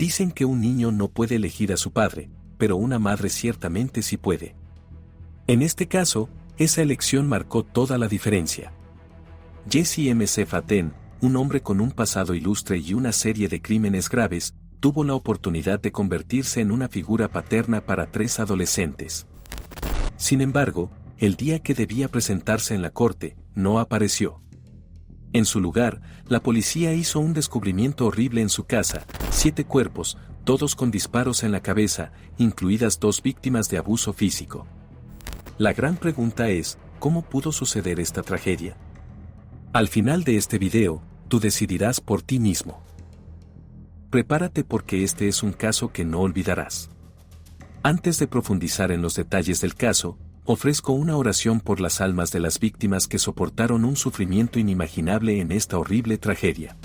Dicen que un niño no puede elegir a su padre, pero una madre ciertamente sí puede. En este caso, esa elección marcó toda la diferencia. Jesse M. Faten, un hombre con un pasado ilustre y una serie de crímenes graves, tuvo la oportunidad de convertirse en una figura paterna para 3 adolescentes. Sin embargo, el día que debía presentarse en la corte, no apareció. En su lugar, la policía hizo un descubrimiento horrible en su casa: 7 cuerpos, todos con disparos en la cabeza, incluidas 2 víctimas de abuso físico. La gran pregunta es, ¿cómo pudo suceder esta tragedia? Al final de este video, tú decidirás por ti mismo. Prepárate porque este es un caso que no olvidarás. Antes de profundizar en los detalles del caso, ofrezco una oración por las almas de las víctimas que soportaron un sufrimiento inimaginable en esta horrible tragedia.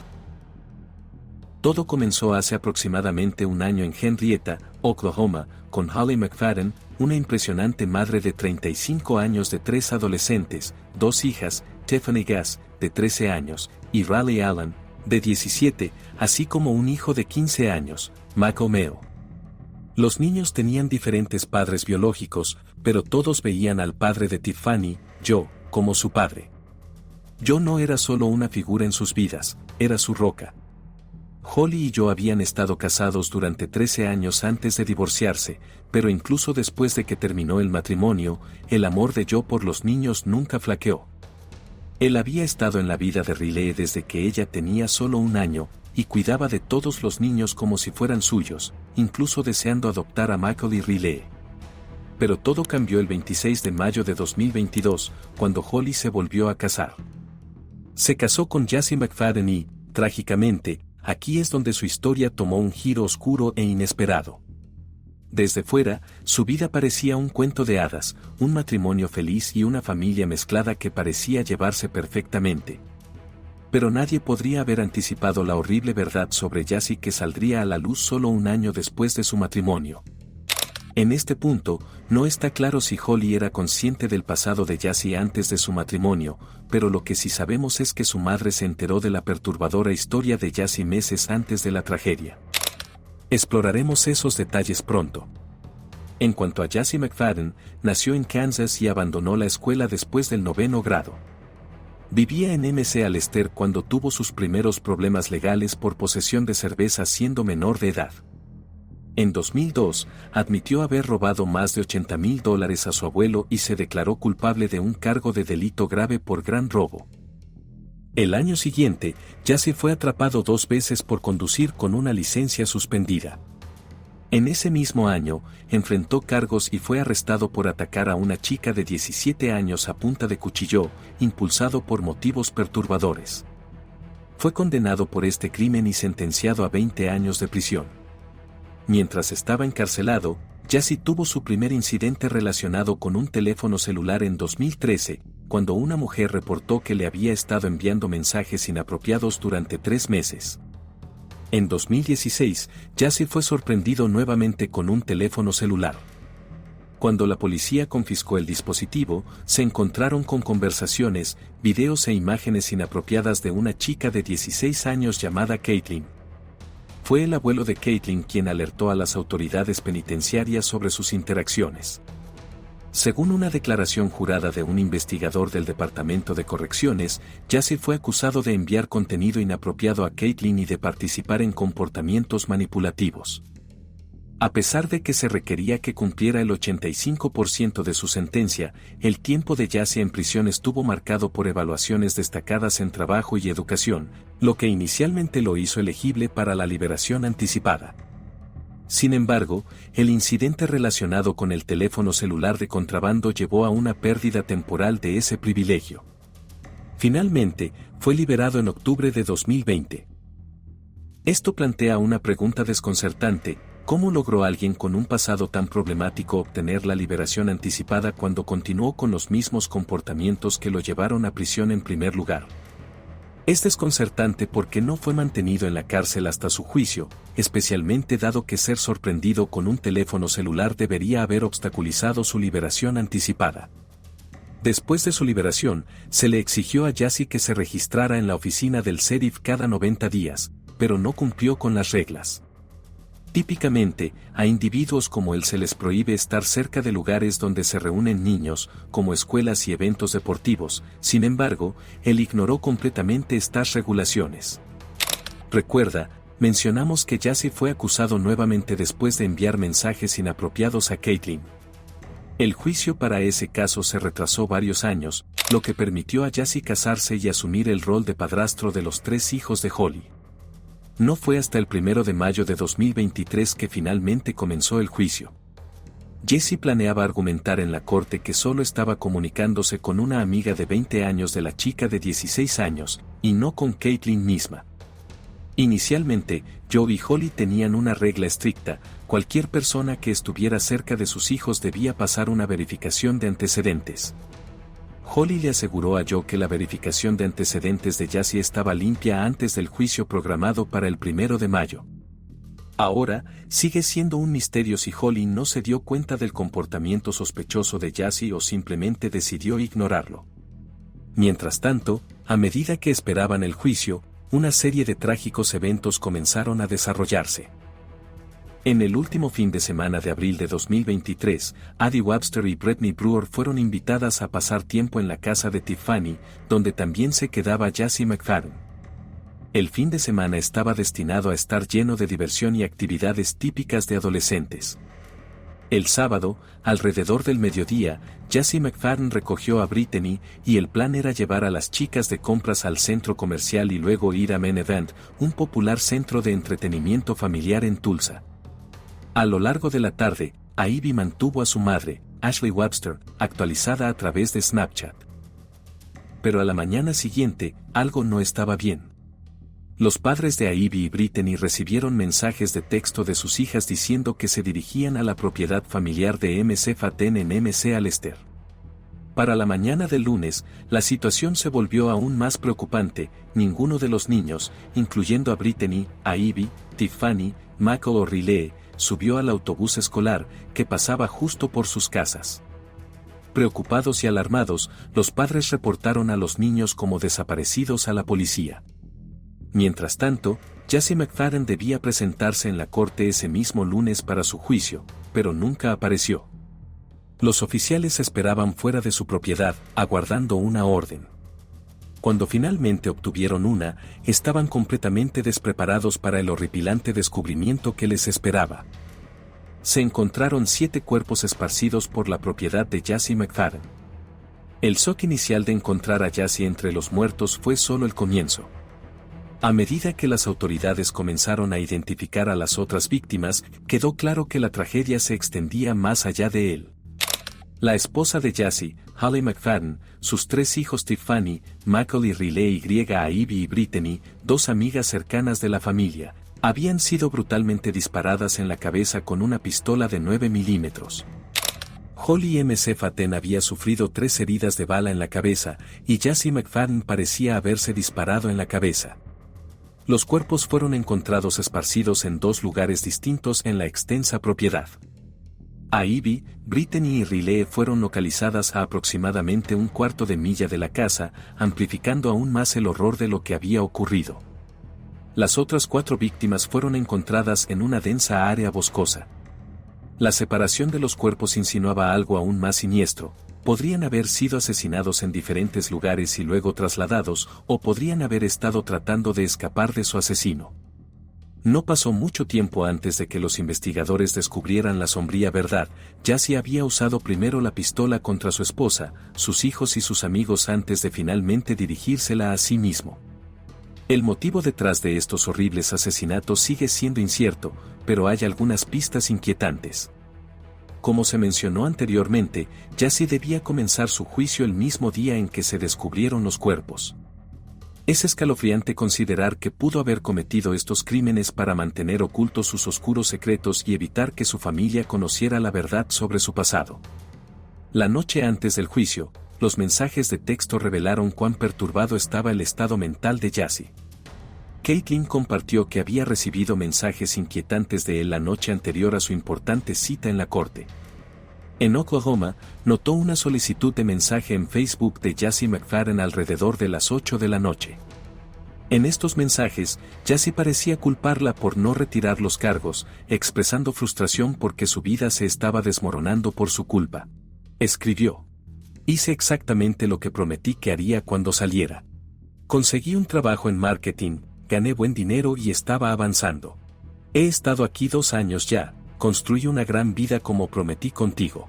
Todo comenzó hace aproximadamente un año en Henrietta, Oklahoma, con Holly McFadden, una impresionante madre de 35 años de 3 adolescentes, 2 hijas, Tiffany Gass, de 13 años, y Riley Allen, de 17, así como un hijo de 15 años, Michael Meo. Los niños tenían diferentes padres biológicos, pero todos veían al padre de Tiffany, Joe, como su padre. Joe no era solo una figura en sus vidas, era su roca. Holly y Joe habían estado casados durante 13 años antes de divorciarse, pero incluso después de que terminó el matrimonio, el amor de Joe por los niños nunca flaqueó. Él había estado en la vida de Riley desde que ella tenía solo un año, y cuidaba de todos los niños como si fueran suyos, incluso deseando adoptar a Michael y Riley. Pero todo cambió el 26 de mayo de 2022, cuando Holly se volvió a casar. Se casó con Jesse McFadden y, trágicamente, aquí es donde su historia tomó un giro oscuro e inesperado. Desde fuera, su vida parecía un cuento de hadas, un matrimonio feliz y una familia mezclada que parecía llevarse perfectamente. Pero nadie podría haber anticipado la horrible verdad sobre Jesse que saldría a la luz solo un año después de su matrimonio. En este punto, no está claro si Holly era consciente del pasado de Jesse antes de su matrimonio, pero lo que sí sabemos es que su madre se enteró de la perturbadora historia de Jesse meses antes de la tragedia. Exploraremos esos detalles pronto. En cuanto a Jesse McFadden, nació en Kansas y abandonó la escuela después del 9º grado. Vivía en MC Alester cuando tuvo sus primeros problemas legales por posesión de cerveza siendo menor de edad. En 2002, admitió haber robado más de $80,000 a su abuelo y se declaró culpable de un cargo de delito grave por gran robo. El año siguiente, Jesse fue atrapado 2 veces por conducir con una licencia suspendida. En ese mismo año, enfrentó cargos y fue arrestado por atacar a una chica de 17 años a punta de cuchillo, impulsado por motivos perturbadores. Fue condenado por este crimen y sentenciado a 20 años de prisión. Mientras estaba encarcelado, Jesse tuvo su primer incidente relacionado con un teléfono celular en 2013, cuando una mujer reportó que le había estado enviando mensajes inapropiados durante 3 meses. En 2016, Jesse fue sorprendido nuevamente con un teléfono celular. Cuando la policía confiscó el dispositivo, se encontraron con conversaciones, videos e imágenes inapropiadas de una chica de 16 años llamada Caitlin. Fue el abuelo de Caitlin quien alertó a las autoridades penitenciarias sobre sus interacciones. Según una declaración jurada de un investigador del Departamento de Correcciones, Jesse fue acusado de enviar contenido inapropiado a Caitlin y de participar en comportamientos manipulativos. A pesar de que se requería que cumpliera el 85% de su sentencia, el tiempo de Jesse en prisión estuvo marcado por evaluaciones destacadas en trabajo y educación, lo que inicialmente lo hizo elegible para la liberación anticipada. Sin embargo, el incidente relacionado con el teléfono celular de contrabando llevó a una pérdida temporal de ese privilegio. Finalmente, fue liberado en octubre de 2020. Esto plantea una pregunta desconcertante: ¿cómo logró alguien con un pasado tan problemático obtener la liberación anticipada cuando continuó con los mismos comportamientos que lo llevaron a prisión en primer lugar? Es desconcertante porque no fue mantenido en la cárcel hasta su juicio, especialmente dado que ser sorprendido con un teléfono celular debería haber obstaculizado su liberación anticipada. Después de su liberación, se le exigió a Jesse que se registrara en la oficina del sheriff cada 90 días, pero no cumplió con las reglas. Típicamente, a individuos como él se les prohíbe estar cerca de lugares donde se reúnen niños, como escuelas y eventos deportivos. Sin embargo, él ignoró completamente estas regulaciones. Recuerda, mencionamos que Jassy fue acusado nuevamente después de enviar mensajes inapropiados a Caitlyn. El juicio para ese caso se retrasó varios años, lo que permitió a Jassy casarse y asumir el rol de padrastro de los 3 hijos de Holly. No fue hasta el 1 de mayo de 2023 que finalmente comenzó el juicio. Jassy planeaba argumentar en la corte que solo estaba comunicándose con una amiga de 20 años de la chica de 16 años, y no con Caitlyn misma. Inicialmente, Joe y Holly tenían una regla estricta: cualquier persona que estuviera cerca de sus hijos debía pasar una verificación de antecedentes. Holly le aseguró a Joe que la verificación de antecedentes de Jassy estaba limpia antes del juicio programado para el 1 de mayo. Ahora, sigue siendo un misterio si Holly no se dio cuenta del comportamiento sospechoso de Jassy o simplemente decidió ignorarlo. Mientras tanto, a medida que esperaban el juicio, una serie de trágicos eventos comenzaron a desarrollarse. En el último fin de semana de abril de 2023, Addie Webster y Brittany Brewer fueron invitadas a pasar tiempo en la casa de Tiffany, donde también se quedaba Jassy McFadden. El fin de semana estaba destinado a estar lleno de diversión y actividades típicas de adolescentes. El sábado, alrededor del mediodía, Jassy McFadden recogió a Brittany y el plan era llevar a las chicas de compras al centro comercial y luego ir a Main Event, un popular centro de entretenimiento familiar en Tulsa. A lo largo de la tarde, Ivy mantuvo a su madre, Ashley Webster, actualizada a través de Snapchat. Pero a la mañana siguiente, algo no estaba bien. Los padres de Ivy y Brittany recibieron mensajes de texto de sus hijas diciendo que se dirigían a la propiedad familiar de MC Faten en MC Alester. Para la mañana del lunes, la situación se volvió aún más preocupante. Ninguno de los niños, incluyendo a Brittany, Ivy, Tiffany, Michael o Riley, subió al autobús escolar, que pasaba justo por sus casas. Preocupados y alarmados, los padres reportaron a los niños como desaparecidos a la policía. Mientras tanto, Jassy McFadden debía presentarse en la corte ese mismo lunes para su juicio, pero nunca apareció. Los oficiales esperaban fuera de su propiedad, aguardando una orden. Cuando finalmente obtuvieron una, estaban completamente despreparados para el horripilante descubrimiento que les esperaba. Se encontraron 7 cuerpos esparcidos por la propiedad de Jassy McFadden. El shock inicial de encontrar a Jassy entre los muertos fue solo el comienzo. A medida que las autoridades comenzaron a identificar a las otras víctimas, quedó claro que la tragedia se extendía más allá de él. La esposa de Jassy, Holly McFadden, sus 3 hijos Tiffany, Michael y Riley y a Ivy y Brittany, 2 amigas cercanas de la familia, habían sido brutalmente disparadas en la cabeza con una pistola de 9 milímetros. Holly MC Faten había sufrido 3 heridas de bala en la cabeza, y Jassy McFadden parecía haberse disparado en la cabeza. Los cuerpos fueron encontrados esparcidos en 2 lugares distintos en la extensa propiedad. Ivy, Brittany y Riley fueron localizadas a aproximadamente 1/4 de milla de la casa, amplificando aún más el horror de lo que había ocurrido. Las otras 4 víctimas fueron encontradas en una densa área boscosa. La separación de los cuerpos insinuaba algo aún más siniestro: podrían haber sido asesinados en diferentes lugares y luego trasladados, o podrían haber estado tratando de escapar de su asesino. No pasó mucho tiempo antes de que los investigadores descubrieran la sombría verdad. Jassy había usado primero la pistola contra su esposa, sus hijos y sus amigos antes de finalmente dirigírsela a sí mismo. El motivo detrás de estos horribles asesinatos sigue siendo incierto, pero hay algunas pistas inquietantes. Como se mencionó anteriormente, Jassy debía comenzar su juicio el mismo día en que se descubrieron los cuerpos. Es escalofriante considerar que pudo haber cometido estos crímenes para mantener ocultos sus oscuros secretos y evitar que su familia conociera la verdad sobre su pasado. La noche antes del juicio, los mensajes de texto revelaron cuán perturbado estaba el estado mental de Jassy. Caitlyn compartió que había recibido mensajes inquietantes de él la noche anterior a su importante cita en la corte. En Oklahoma, notó una solicitud de mensaje en Facebook de Jassy McFadden alrededor de las 8 de la noche. En estos mensajes, Jassy parecía culparla por no retirar los cargos, expresando frustración porque su vida se estaba desmoronando por su culpa. Escribió: hice exactamente lo que prometí que haría cuando saliera. Conseguí un trabajo en marketing, gané buen dinero y estaba avanzando. He estado aquí 2 años ya, construí una gran vida como prometí contigo.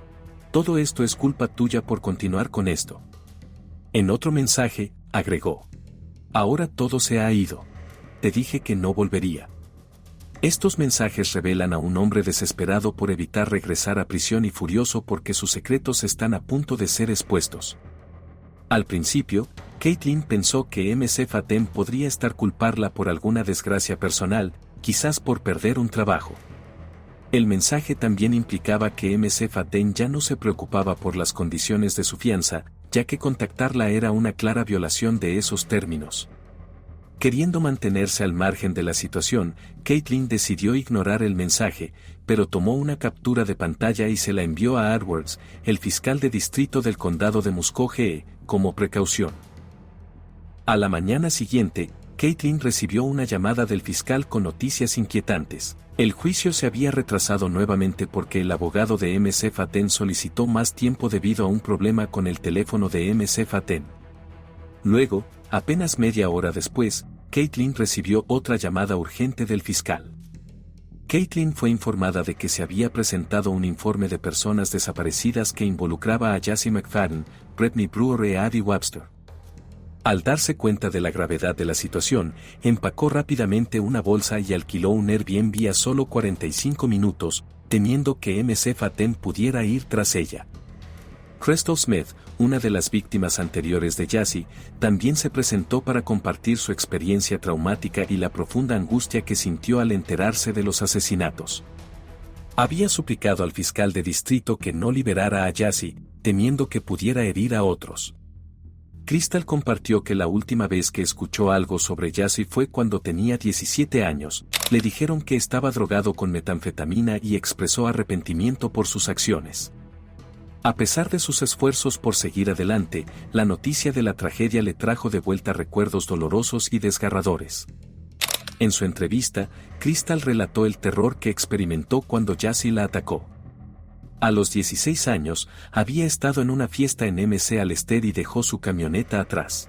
Todo esto es culpa tuya por continuar con esto. En otro mensaje, agregó: ahora todo se ha ido. Te dije que no volvería. Estos mensajes revelan a un hombre desesperado por evitar regresar a prisión y furioso porque sus secretos están a punto de ser expuestos. Al principio, Caitlin pensó que MC Fatem podría estar culparla por alguna desgracia personal, quizás por perder un trabajo. El mensaje también implicaba que MC Fatem ya no se preocupaba por las condiciones de su fianza, ya que contactarla era una clara violación de esos términos. Queriendo mantenerse al margen de la situación, Caitlin decidió ignorar el mensaje, pero tomó una captura de pantalla y se la envió a Edwards, el fiscal de distrito del condado de Muscogee, como precaución. A la mañana siguiente, Caitlin recibió una llamada del fiscal con noticias inquietantes. El juicio se había retrasado nuevamente porque el abogado de MC Fatem solicitó más tiempo debido a un problema con el teléfono de MC Fatem. Luego, apenas media hora después, Caitlin recibió otra llamada urgente del fiscal. Caitlin fue informada de que se había presentado un informe de personas desaparecidas que involucraba a Jassy McFadden, Brittany Brewer y Abby Webster. Al darse cuenta de la gravedad de la situación, empacó rápidamente una bolsa y alquiló un Airbnb a solo 45 minutos, temiendo que MC Fatem pudiera ir tras ella. Crystal Smith, una de las víctimas anteriores de Jassy, también se presentó para compartir su experiencia traumática y la profunda angustia que sintió al enterarse de los asesinatos. Había suplicado al fiscal de distrito que no liberara a Jassy, temiendo que pudiera herir a otros. Crystal compartió que la última vez que escuchó algo sobre Jassy fue cuando tenía 17 años, le dijeron que estaba drogado con metanfetamina y expresó arrepentimiento por sus acciones. A pesar de sus esfuerzos por seguir adelante, la noticia de la tragedia le trajo de vuelta recuerdos dolorosos y desgarradores. En su entrevista, Crystal relató el terror que experimentó cuando Jassy la atacó. A los 16 años, había estado en una fiesta en MC Alester y dejó su camioneta atrás.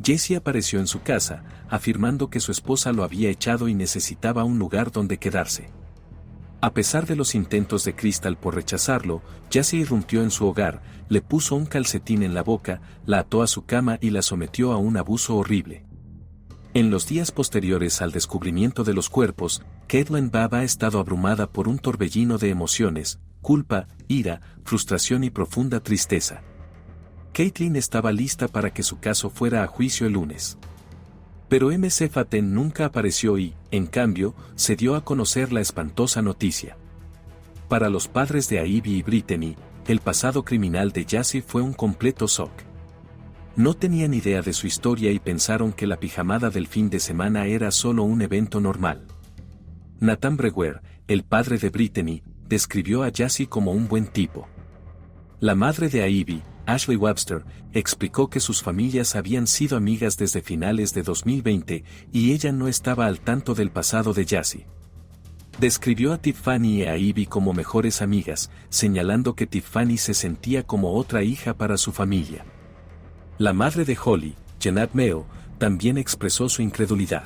Jassy apareció en su casa, afirmando que su esposa lo había echado y necesitaba un lugar donde quedarse. A pesar de los intentos de Crystal por rechazarlo, Jassy irrumpió en su hogar, le puso un calcetín en la boca, la ató a su cama y la sometió a un abuso horrible. En los días posteriores al descubrimiento de los cuerpos, Caitlin Babb ha estado abrumada por un torbellino de emociones, culpa, ira, frustración y profunda tristeza. Caitlin estaba lista para que su caso fuera a juicio el lunes. Pero MC Fatem nunca apareció y, en cambio, se dio a conocer la espantosa noticia. Para los padres de Ivy y Brittany, el pasado criminal de Jassy fue un completo shock. No tenían idea de su historia y pensaron que la pijamada del fin de semana era solo un evento normal. Nathan Brewer, el padre de Brittany, describió a Jassy como un buen tipo. La madre de Ivy, Ashley Webster, explicó que sus familias habían sido amigas desde finales de 2020 y ella no estaba al tanto del pasado de Jassy. Describió a Tiffany y a Ivy como mejores amigas, señalando que Tiffany se sentía como otra hija para su familia. La madre de Holly, Jeanette Meo, también expresó su incredulidad.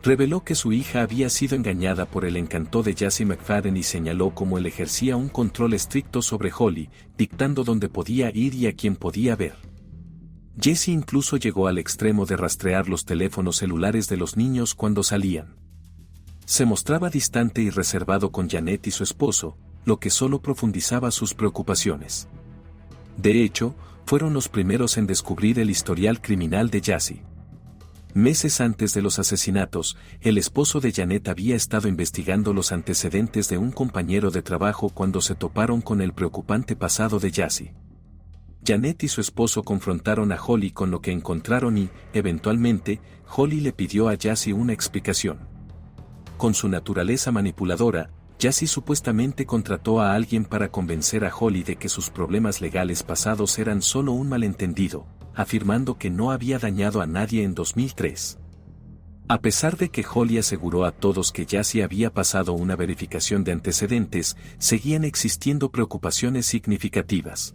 Reveló que su hija había sido engañada por el encanto de Jassy McFadden y señaló cómo él ejercía un control estricto sobre Holly, dictando dónde podía ir y a quién podía ver. Jassy incluso llegó al extremo de rastrear los teléfonos celulares de los niños cuando salían. Se mostraba distante y reservado con Janet y su esposo, lo que solo profundizaba sus preocupaciones. De hecho, fueron los primeros en descubrir el historial criminal de Jassy. Meses antes de los asesinatos, el esposo de Janet había estado investigando los antecedentes de un compañero de trabajo cuando se toparon con el preocupante pasado de Jassy. Janet y su esposo confrontaron a Holly con lo que encontraron y, eventualmente, Holly le pidió a Jassy una explicación. Con su naturaleza manipuladora, Jassy supuestamente contrató a alguien para convencer a Holly de que sus problemas legales pasados eran solo un malentendido, afirmando que no había dañado a nadie en 2003. A pesar de que Holly aseguró a todos que Jassy había pasado una verificación de antecedentes, seguían existiendo preocupaciones significativas.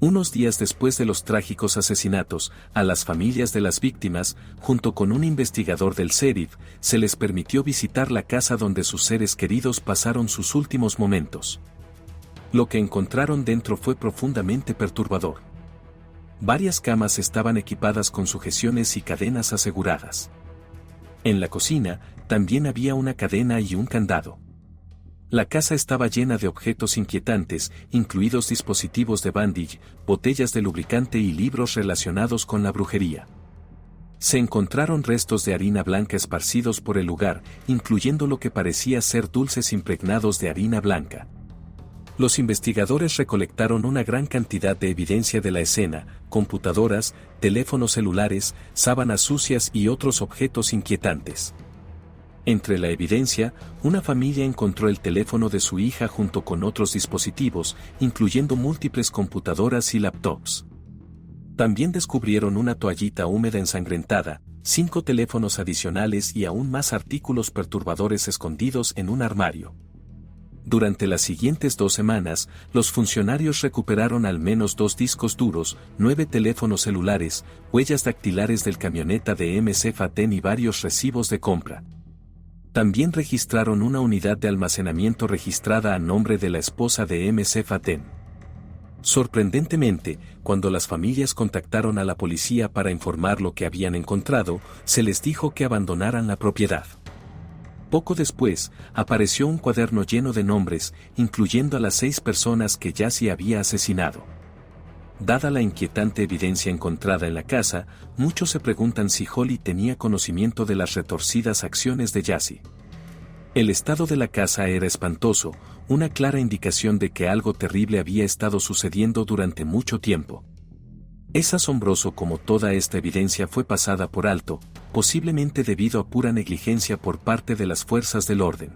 Unos días después de los trágicos asesinatos, a las familias de las víctimas, junto con un investigador del sheriff, se les permitió visitar la casa donde sus seres queridos pasaron sus últimos momentos. Lo que encontraron dentro fue profundamente perturbador. Varias camas estaban equipadas con sujeciones y cadenas aseguradas. En la cocina, también había una cadena y un candado. La casa estaba llena de objetos inquietantes, incluidos dispositivos de bandage, botellas de lubricante y libros relacionados con la brujería. Se encontraron restos de harina blanca esparcidos por el lugar, incluyendo lo que parecía ser dulces impregnados de harina blanca. Los investigadores recolectaron una gran cantidad de evidencia de la escena: computadoras, teléfonos celulares, sábanas sucias y otros objetos inquietantes. Entre la evidencia, una familia encontró el teléfono de su hija junto con otros dispositivos, incluyendo múltiples computadoras y laptops. También descubrieron una toallita húmeda ensangrentada, 5 teléfonos adicionales y aún más artículos perturbadores escondidos en un armario. Durante las siguientes 2 semanas, los funcionarios recuperaron al menos 2 discos duros, 9 teléfonos celulares, huellas dactilares del camioneta de MC-Faten y varios recibos de compra. También registraron una unidad de almacenamiento registrada a nombre de la esposa de MC-Faten. Sorprendentemente, cuando las familias contactaron a la policía para informar lo que habían encontrado, se les dijo que abandonaran la propiedad. Poco después, apareció un cuaderno lleno de nombres, incluyendo a las 6 personas que Jassy había asesinado. Dada la inquietante evidencia encontrada en la casa, muchos se preguntan si Holly tenía conocimiento de las retorcidas acciones de Jassy. El estado de la casa era espantoso, una clara indicación de que algo terrible había estado sucediendo durante mucho tiempo. Es asombroso cómo toda esta evidencia fue pasada por alto, posiblemente debido a pura negligencia por parte de las fuerzas del orden.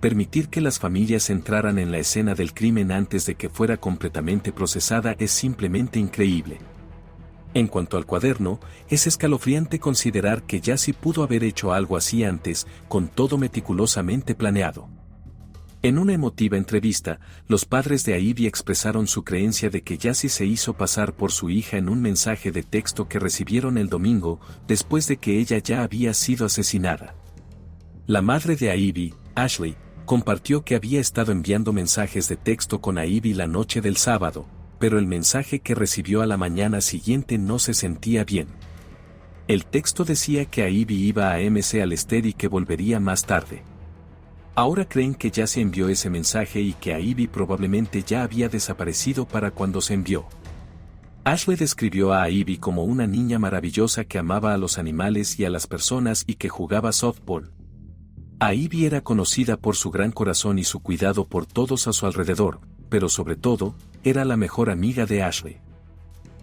Permitir que las familias entraran en la escena del crimen antes de que fuera completamente procesada es simplemente increíble. En cuanto al cuaderno, es escalofriante considerar que Jassy pudo haber hecho algo así antes, con todo meticulosamente planeado. En una emotiva entrevista, los padres de Ivy expresaron su creencia de que Jassy se hizo pasar por su hija en un mensaje de texto que recibieron el domingo, después de que ella ya había sido asesinada. La madre de Ivy, Ashley, compartió que había estado enviando mensajes de texto con Ivy la noche del sábado, pero el mensaje que recibió a la mañana siguiente no se sentía bien. El texto decía que Ivy iba a MC Alester y que volvería más tarde. Ahora creen que ya se envió ese mensaje y que Ivy probablemente ya había desaparecido para cuando se envió. Ashley describió a Ivy como una niña maravillosa que amaba a los animales y a las personas y que jugaba softball. Ivy era conocida por su gran corazón y su cuidado por todos a su alrededor, pero sobre todo, era la mejor amiga de Ashley.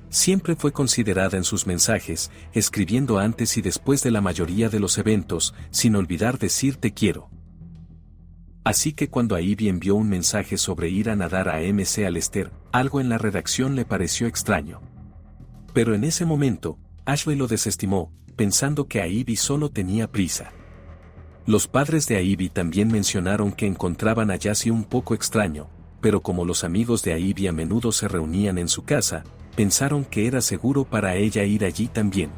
Siempre fue considerada en sus mensajes, escribiendo antes y después de la mayoría de los eventos, sin olvidar decir te quiero. Así que cuando Ivy envió un mensaje sobre ir a nadar a MC Alester, algo en la redacción le pareció extraño. Pero en ese momento, Ashley lo desestimó, pensando que Ivy solo tenía prisa. Los padres de Ivy también mencionaron que encontraban a Jassy un poco extraño, pero como los amigos de Ivy a menudo se reunían en su casa, pensaron que era seguro para ella ir allí también.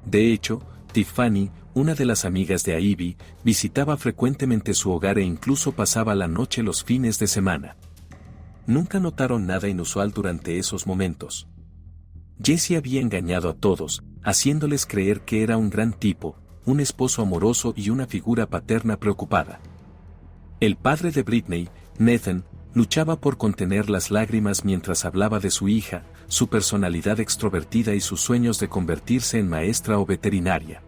De hecho, Tiffany, una de las amigas de Ivy, visitaba frecuentemente su hogar e incluso pasaba la noche los fines de semana. Nunca notaron nada inusual durante esos momentos. Jesse había engañado a todos, haciéndoles creer que era un gran tipo, un esposo amoroso y una figura paterna preocupada. El padre de Britney, Nathan, luchaba por contener las lágrimas mientras hablaba de su hija, su personalidad extrovertida y sus sueños de convertirse en maestra o veterinaria.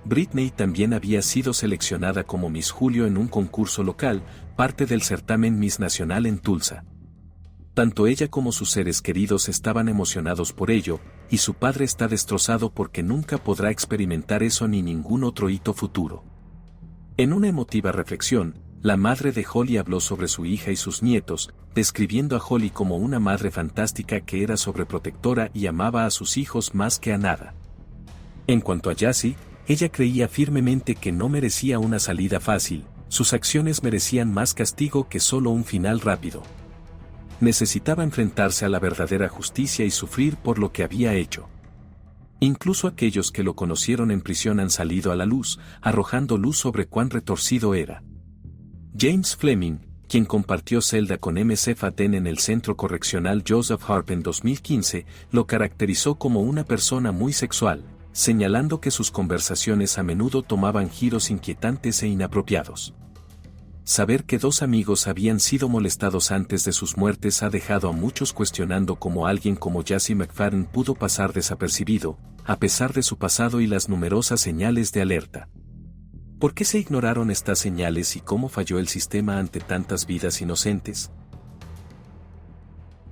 Britney también había sido seleccionada como Miss Julio en un concurso local, parte del certamen Miss Nacional en Tulsa. Tanto ella como sus seres queridos estaban emocionados por ello, y su padre está destrozado porque nunca podrá experimentar eso ni ningún otro hito futuro. En una emotiva reflexión, La madre de Holly habló sobre su hija y sus nietos, describiendo a Holly como una madre fantástica que era sobreprotectora y amaba a sus hijos más que a nada. En cuanto a Jassy, ella creía firmemente que no merecía una salida fácil, sus acciones merecían más castigo que solo un final rápido. Necesitaba enfrentarse a la verdadera justicia y sufrir por lo que había hecho. Incluso aquellos que lo conocieron en prisión han salido a la luz, arrojando luz sobre cuán retorcido era. James Fleming, quien compartió celda con MC Faten en el Centro Correccional Joseph Harp en 2015, lo caracterizó como una persona muy sexual, señalando que sus conversaciones a menudo tomaban giros inquietantes e inapropiados. Saber que dos amigos habían sido molestados antes de sus muertes ha dejado a muchos cuestionando cómo alguien como Jassy McFadden pudo pasar desapercibido, a pesar de su pasado y las numerosas señales de alerta. ¿Por qué se ignoraron estas señales y cómo falló el sistema ante tantas vidas inocentes?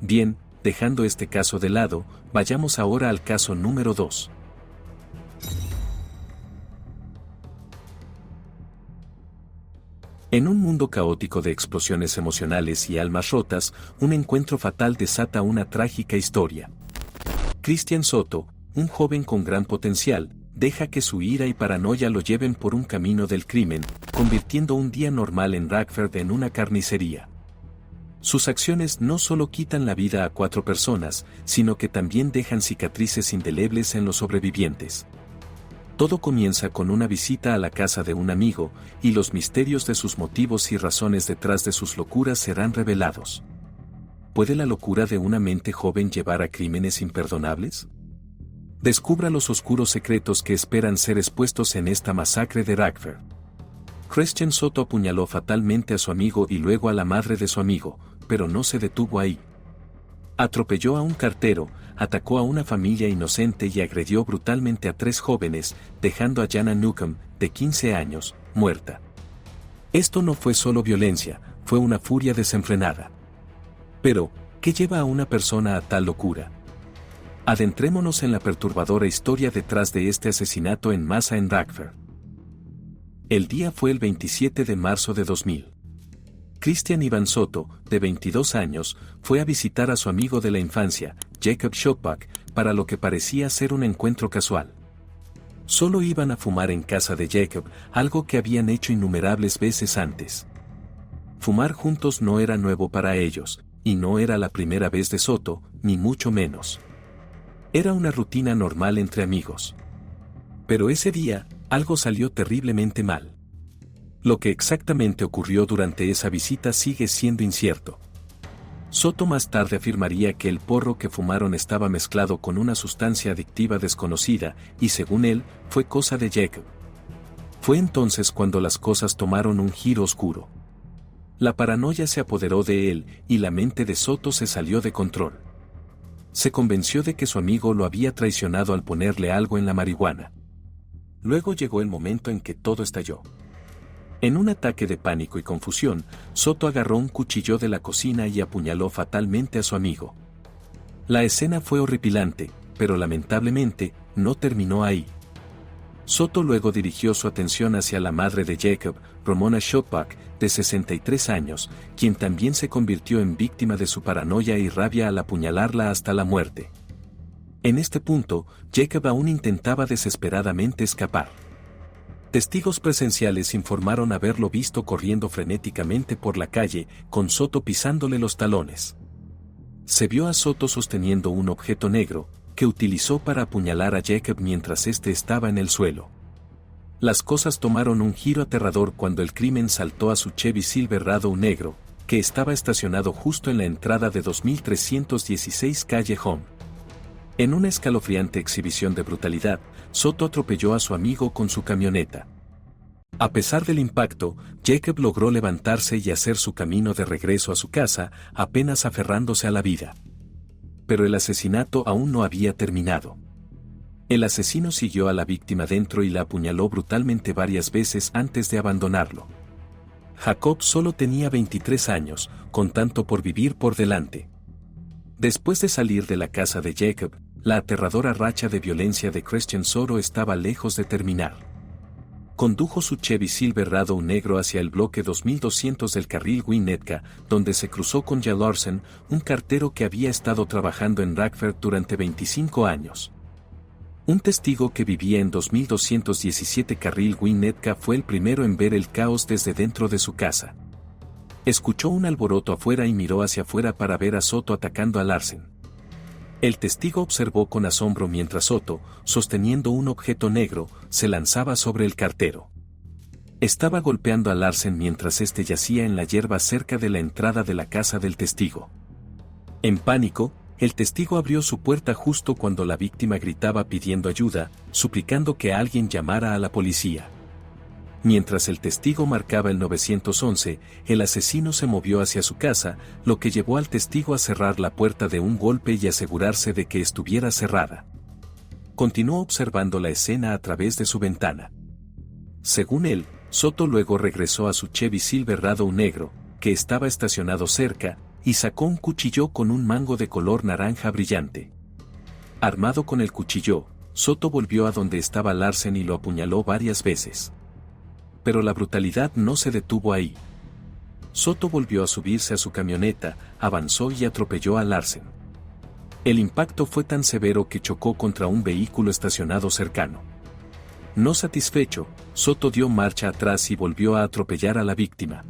Bien, dejando este caso de lado, vayamos ahora al caso número 2. En un mundo caótico de explosiones emocionales y almas rotas, un encuentro fatal desata una trágica historia. Christian Soto, un joven con gran potencial, deja que su ira y paranoia lo lleven por un camino del crimen, convirtiendo un día normal en Radford en una carnicería. Sus acciones no solo quitan la vida a 4 personas, sino que también dejan cicatrices indelebles en los sobrevivientes. Todo comienza con una visita a la casa de un amigo, y los misterios de sus motivos y razones detrás de sus locuras serán revelados. ¿Puede la locura de una mente joven llevar a crímenes imperdonables? Descubra los oscuros secretos que esperan ser expuestos en esta masacre de Radford. Christian Soto apuñaló fatalmente a su amigo y luego a la madre de su amigo, pero no se detuvo ahí. Atropelló a un cartero, atacó a una familia inocente y agredió brutalmente a 3 jóvenes, dejando a Jana Newcomb, de 15 años, muerta. Esto no fue solo violencia, fue una furia desenfrenada. Pero, ¿qué lleva a una persona a tal locura? Adentrémonos en la perturbadora historia detrás de este asesinato en masa en Radford. El día fue el 27 de marzo de 2000. Christian Ivan Soto, de 22 años, fue a visitar a su amigo de la infancia, Jacob Schockbach, para lo que parecía ser un encuentro casual. Solo iban a fumar en casa de Jacob, algo que habían hecho innumerables veces antes. Fumar juntos no era nuevo para ellos, y no era la primera vez de Soto, ni mucho menos. Era una rutina normal entre amigos. Pero ese día, algo salió terriblemente mal. Lo que exactamente ocurrió durante esa visita sigue siendo incierto. Soto más tarde afirmaría que el porro que fumaron estaba mezclado con una sustancia adictiva desconocida, y según él, fue cosa de Jacob. Fue entonces cuando las cosas tomaron un giro oscuro. La paranoia se apoderó de él, y la mente de Soto se salió de control. Se convenció de que su amigo lo había traicionado al ponerle algo en la marihuana. Luego llegó el momento en que todo estalló. En un ataque de pánico y confusión, Soto agarró un cuchillo de la cocina y apuñaló fatalmente a su amigo. La escena fue horripilante, pero lamentablemente, no terminó ahí. Soto luego dirigió su atención hacia la madre de Jacob, Ramona Schockbach, de 63 años, quien también se convirtió en víctima de su paranoia y rabia al apuñalarla hasta la muerte. En este punto, Jacob aún intentaba desesperadamente escapar. Testigos presenciales informaron haberlo visto corriendo frenéticamente por la calle, con Soto pisándole los talones. Se vio a Soto sosteniendo un objeto negro, que utilizó para apuñalar a Jacob mientras éste estaba en el suelo. Las cosas tomaron un giro aterrador cuando el crimen saltó a su Chevy Silverado negro, que estaba estacionado justo en la entrada de 2316 calle Home. En una escalofriante exhibición de brutalidad, Soto atropelló a su amigo con su camioneta. A pesar del impacto, Jacob logró levantarse y hacer su camino de regreso a su casa, apenas aferrándose a la vida. Pero el asesinato aún no había terminado. El asesino siguió a la víctima dentro y la apuñaló brutalmente varias veces antes de abandonarlo. Jacob solo tenía 23 años, con tanto por vivir por delante. Después de salir de la casa de Jacob, la aterradora racha de violencia de Christian Soto estaba lejos de terminar. condujo su Chevy Silverado negro hacia el bloque 2200 del carril Winnetka, donde se cruzó con Jay Larson, un cartero que había estado trabajando en Radford durante 25 años. Un testigo que vivía en 2217 carril Winnetka fue el primero en ver el caos desde dentro de su casa. Escuchó un alboroto afuera y miró hacia afuera para ver a Soto atacando a Larsen. El testigo observó con asombro mientras Soto, sosteniendo un objeto negro, se lanzaba sobre el cartero. Estaba golpeando a Larsen mientras éste yacía en la hierba cerca de la entrada de la casa del testigo. En pánico, el testigo abrió su puerta justo cuando la víctima gritaba pidiendo ayuda, suplicando que alguien llamara a la policía. Mientras el testigo marcaba el 911, el asesino se movió hacia su casa, lo que llevó al testigo a cerrar la puerta de un golpe y asegurarse de que estuviera cerrada. Continuó observando la escena a través de su ventana. Según él, Soto luego regresó a su Chevy Silverado negro, que estaba estacionado cerca, y sacó un cuchillo con un mango de color naranja brillante. Armado con el cuchillo, Soto volvió a donde estaba Larsen y lo apuñaló varias veces. Pero la brutalidad no se detuvo ahí. Soto volvió a subirse a su camioneta, avanzó y atropelló a Larsen. El impacto fue tan severo que chocó contra un vehículo estacionado cercano. No satisfecho, Soto dio marcha atrás y volvió a atropellar a la víctima.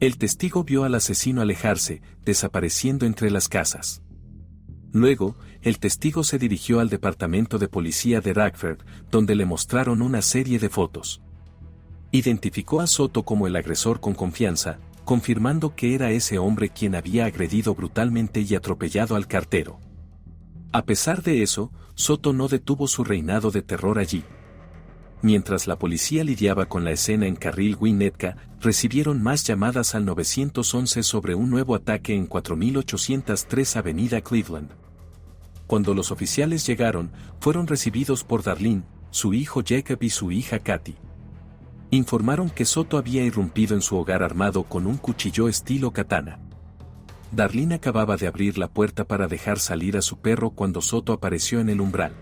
El testigo vio al asesino alejarse, desapareciendo entre las casas. Luego, el testigo se dirigió al departamento de policía de Radford, donde le mostraron una serie de fotos. Identificó a Soto como el agresor con confianza, confirmando que era ese hombre quien había agredido brutalmente y atropellado al cartero. A pesar de eso, Soto no detuvo su reinado de terror allí. Mientras la policía lidiaba con la escena en carril Winnetka, recibieron más llamadas al 911 sobre un nuevo ataque en 4803 Avenida Cleveland. Cuando los oficiales llegaron, fueron recibidos por Darlene, su hijo Jacob y su hija Katy. Informaron que Soto había irrumpido en su hogar armado con un cuchillo estilo katana. Darlene acababa de abrir la puerta para dejar salir a su perro cuando Soto apareció en el umbral.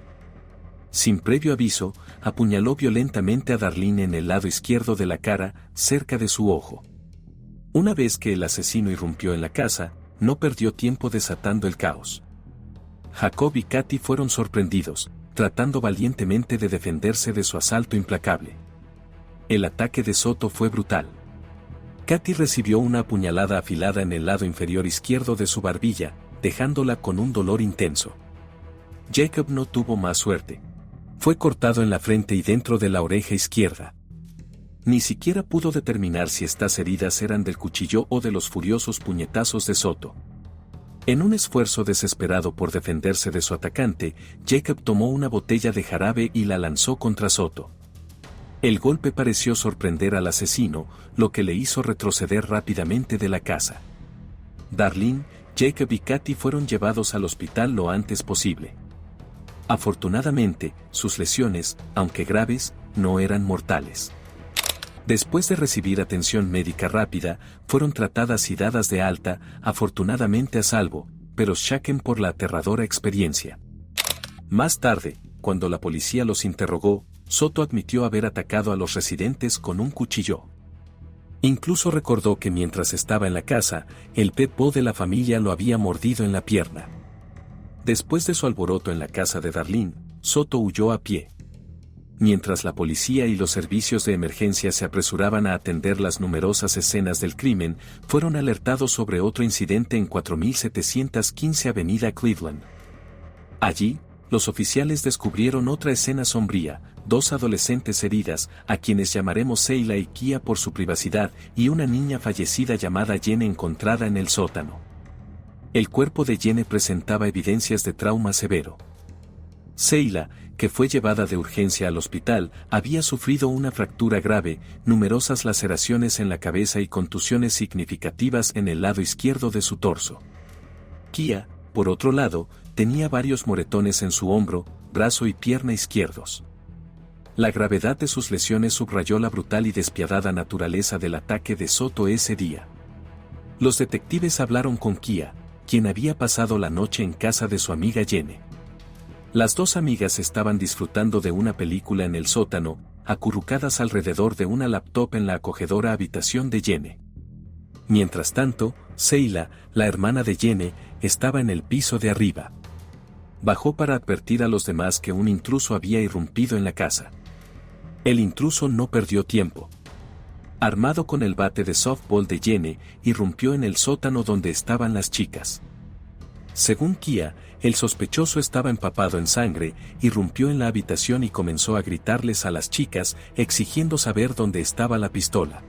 Sin previo aviso, apuñaló violentamente a Darlene en el lado izquierdo de la cara, cerca de su ojo. Una vez que el asesino irrumpió en la casa, no perdió tiempo desatando el caos. Jacob y Katy fueron sorprendidos, tratando valientemente de defenderse de su asalto implacable. El ataque de Soto fue brutal. Katy recibió una apuñalada afilada en el lado inferior izquierdo de su barbilla, dejándola con un dolor intenso. Jacob no tuvo más suerte. Fue cortado en la frente y dentro de la oreja izquierda. Ni siquiera pudo determinar si estas heridas eran del cuchillo o de los furiosos puñetazos de Soto. En un esfuerzo desesperado por defenderse de su atacante, Jacob tomó una botella de jarabe y la lanzó contra Soto. El golpe pareció sorprender al asesino, lo que le hizo retroceder rápidamente de la casa. Darlene, Jacob y Katy fueron llevados al hospital lo antes posible. Afortunadamente, sus lesiones, aunque graves, no eran mortales. Después de recibir atención médica rápida, fueron tratadas y dadas de alta, afortunadamente a salvo, pero shaken por la aterradora experiencia. Más tarde, cuando la policía los interrogó, Soto admitió haber atacado a los residentes con un cuchillo. Incluso recordó que mientras estaba en la casa, el pet bull de la familia lo había mordido en la pierna. Después de su alboroto en la casa de Darlene, Soto huyó a pie. Mientras la policía y los servicios de emergencia se apresuraban a atender las numerosas escenas del crimen, fueron alertados sobre otro incidente en 4715 Avenida Cleveland. Allí, los oficiales descubrieron otra escena sombría, dos adolescentes heridas, a quienes llamaremos Seila y Kia por su privacidad, y una niña fallecida llamada Jenny encontrada en el sótano. El cuerpo de Jenny presentaba evidencias de trauma severo. Seila, que fue llevada de urgencia al hospital, había sufrido una fractura grave, numerosas laceraciones en la cabeza y contusiones significativas en el lado izquierdo de su torso. Kia, por otro lado, tenía varios moretones en su hombro, brazo y pierna izquierdos. La gravedad de sus lesiones subrayó la brutal y despiadada naturaleza del ataque de Soto ese día. Los detectives hablaron con Kia, quien había pasado la noche en casa de su amiga Jenny. Las dos amigas estaban disfrutando de una película en el sótano, acurrucadas alrededor de una laptop en la acogedora habitación de Jenny. Mientras tanto, Sheila, la hermana de Jenny, estaba en el piso de arriba. Bajó para advertir a los demás que un intruso había irrumpido en la casa. El intruso no perdió tiempo. Armado con el bate de softball de Jenny, irrumpió en el sótano donde estaban las chicas. Según Kia, el sospechoso estaba empapado en sangre, irrumpió en la habitación y comenzó a gritarles a las chicas, exigiendo saber dónde estaba la pistola.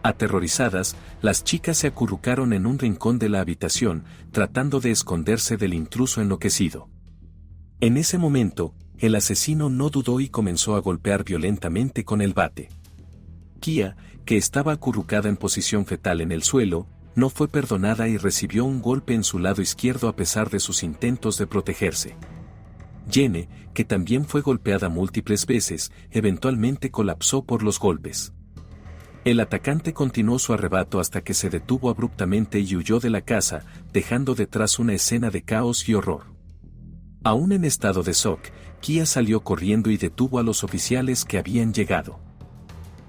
Aterrorizadas, las chicas se acurrucaron en un rincón de la habitación, tratando de esconderse del intruso enloquecido. En ese momento, el asesino no dudó y comenzó a golpear violentamente con el bate. Kia, que estaba acurrucada en posición fetal en el suelo, no fue perdonada y recibió un golpe en su lado izquierdo a pesar de sus intentos de protegerse. Jenny, que también fue golpeada múltiples veces, eventualmente colapsó por los golpes. El atacante continuó su arrebato hasta que se detuvo abruptamente y huyó de la casa, dejando detrás una escena de caos y horror. Aún en estado de shock, Kia salió corriendo y detuvo a los oficiales que habían llegado.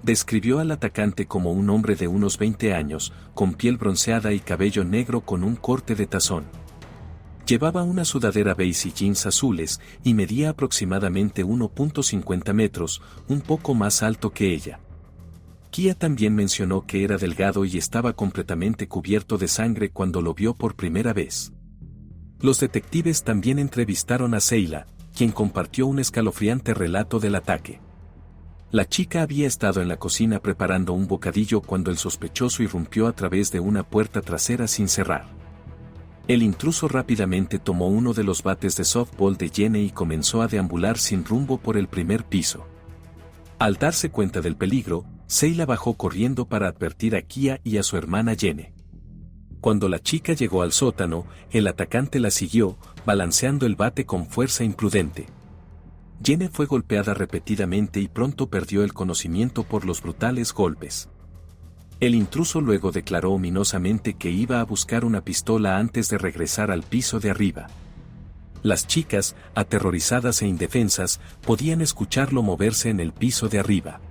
Describió al atacante como un hombre de unos 20 años, con piel bronceada y cabello negro con un corte de tazón. Llevaba una sudadera beige y jeans azules, y medía aproximadamente 1.50 metros, un poco más alto que ella. Kia también mencionó que era delgado y estaba completamente cubierto de sangre cuando lo vio por primera vez. Los detectives también entrevistaron a Sheila, quien compartió un escalofriante relato del ataque. La chica había estado en la cocina preparando un bocadillo cuando el sospechoso irrumpió a través de una puerta trasera sin cerrar. El intruso rápidamente tomó uno de los bates de softball de Jenny y comenzó a deambular sin rumbo por el primer piso. Al darse cuenta del peligro, Sheila bajó corriendo para advertir a Kia y a su hermana Jenny. Cuando la chica llegó al sótano, el atacante la siguió, balanceando el bate con fuerza imprudente. Jenny fue golpeada repetidamente y pronto perdió el conocimiento por los brutales golpes. El intruso luego declaró ominosamente que iba a buscar una pistola antes de regresar al piso de arriba. Las chicas, aterrorizadas e indefensas, podían escucharlo moverse en el piso de arriba.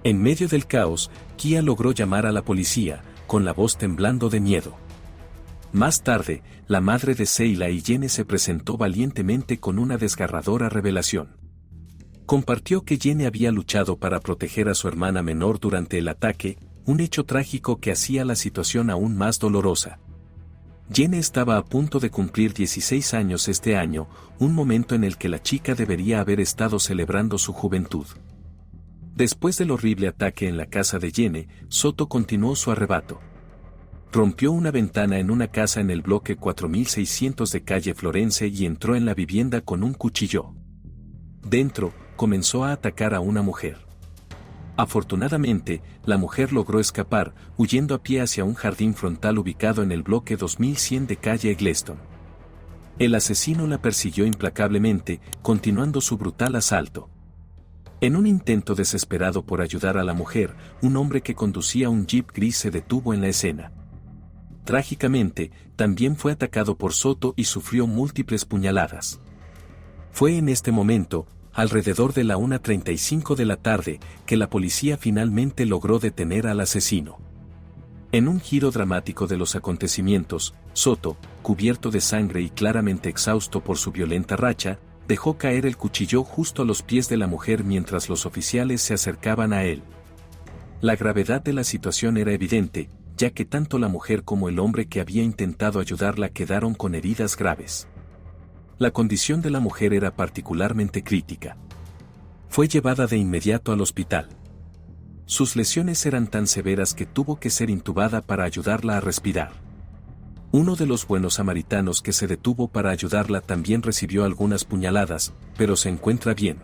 En medio del caos, Kia logró llamar a la policía, con la voz temblando de miedo. Más tarde, la madre de Sheila y Jenny se presentó valientemente con una desgarradora revelación. Compartió que Jenny había luchado para proteger a su hermana menor durante el ataque, un hecho trágico que hacía la situación aún más dolorosa. Jenny estaba a punto de cumplir 16 años este año, un momento en el que la chica debería haber estado celebrando su juventud. Después del horrible ataque en la casa de Jenny, Soto continuó su arrebato. Rompió una ventana en una casa en el bloque 4600 de calle Florence y entró en la vivienda con un cuchillo. Dentro, comenzó a atacar a una mujer. Afortunadamente, la mujer logró escapar, huyendo a pie hacia un jardín frontal ubicado en el bloque 2100 de calle Eggleston. El asesino la persiguió implacablemente, continuando su brutal asalto. En un intento desesperado por ayudar a la mujer, un hombre que conducía un jeep gris se detuvo en la escena. Trágicamente, también fue atacado por Soto y sufrió múltiples puñaladas. Fue en este momento, alrededor de la 1:35 de la tarde, que la policía finalmente logró detener al asesino. En un giro dramático de los acontecimientos, Soto, cubierto de sangre y claramente exhausto por su violenta racha, dejó caer el cuchillo justo a los pies de la mujer mientras los oficiales se acercaban a él. La gravedad de la situación era evidente, ya que tanto la mujer como el hombre que había intentado ayudarla quedaron con heridas graves. La condición de la mujer era particularmente crítica. Fue llevada de inmediato al hospital. Sus lesiones eran tan severas que tuvo que ser intubada para ayudarla a respirar. Uno de los buenos samaritanos que se detuvo para ayudarla también recibió algunas puñaladas, pero se encuentra bien.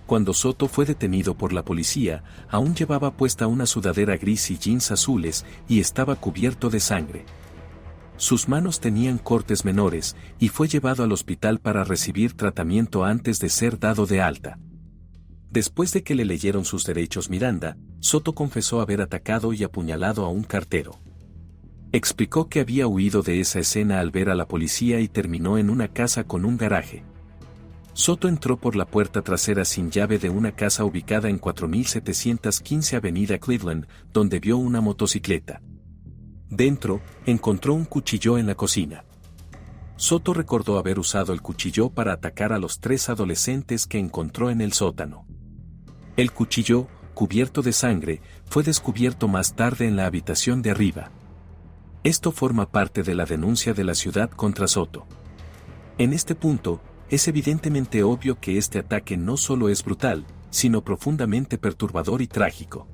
Cuando Soto fue detenido por la policía, aún llevaba puesta una sudadera gris y jeans azules, y estaba cubierto de sangre. Sus manos tenían cortes menores, y fue llevado al hospital para recibir tratamiento antes de ser dado de alta. Después de que le leyeron sus derechos Miranda, Soto confesó haber atacado y apuñalado a un cartero. Explicó que había huido de esa escena al ver a la policía y terminó en una casa con un garaje. Soto entró por la puerta trasera sin llave de una casa ubicada en 4715 Avenida Cleveland, donde vio una motocicleta. Dentro, encontró un cuchillo en la cocina. Soto recordó haber usado el cuchillo para atacar a los 3 adolescentes que encontró en el sótano. El cuchillo, cubierto de sangre, fue descubierto más tarde en la habitación de arriba. Esto forma parte de la denuncia de la ciudad contra Soto. En este punto, es evidentemente obvio que este ataque no solo es brutal, sino profundamente perturbador y trágico.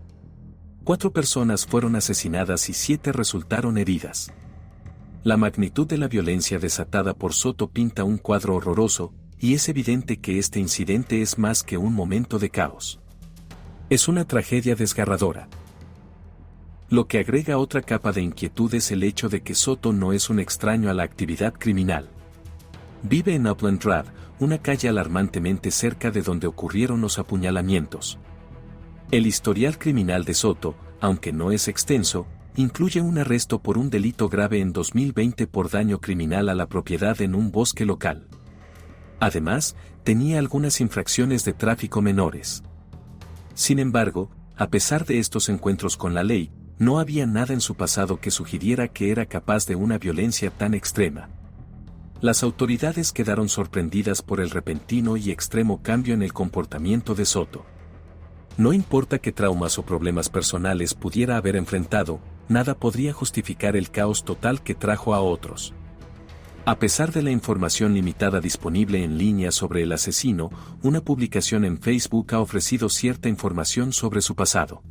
4 personas fueron asesinadas y 7 resultaron heridas. La magnitud de la violencia desatada por Soto pinta un cuadro horroroso, y es evidente que este incidente es más que un momento de caos. Es una tragedia desgarradora. Lo que agrega otra capa de inquietud es el hecho de que Soto no es un extraño a la actividad criminal. Vive en Upland Drive, una calle alarmantemente cerca de donde ocurrieron los apuñalamientos. El historial criminal de Soto, aunque no es extenso, incluye un arresto por un delito grave en 2020 por daño criminal a la propiedad en un bosque local. Además, tenía algunas infracciones de tráfico menores. Sin embargo, a pesar de estos encuentros con la ley, no había nada en su pasado que sugiriera que era capaz de una violencia tan extrema. Las autoridades quedaron sorprendidas por el repentino y extremo cambio en el comportamiento de Soto. No importa qué traumas o problemas personales pudiera haber enfrentado, nada podría justificar el caos total que trajo a otros. A pesar de la información limitada disponible en línea sobre el asesino, una publicación en Facebook ha ofrecido cierta información sobre su pasado.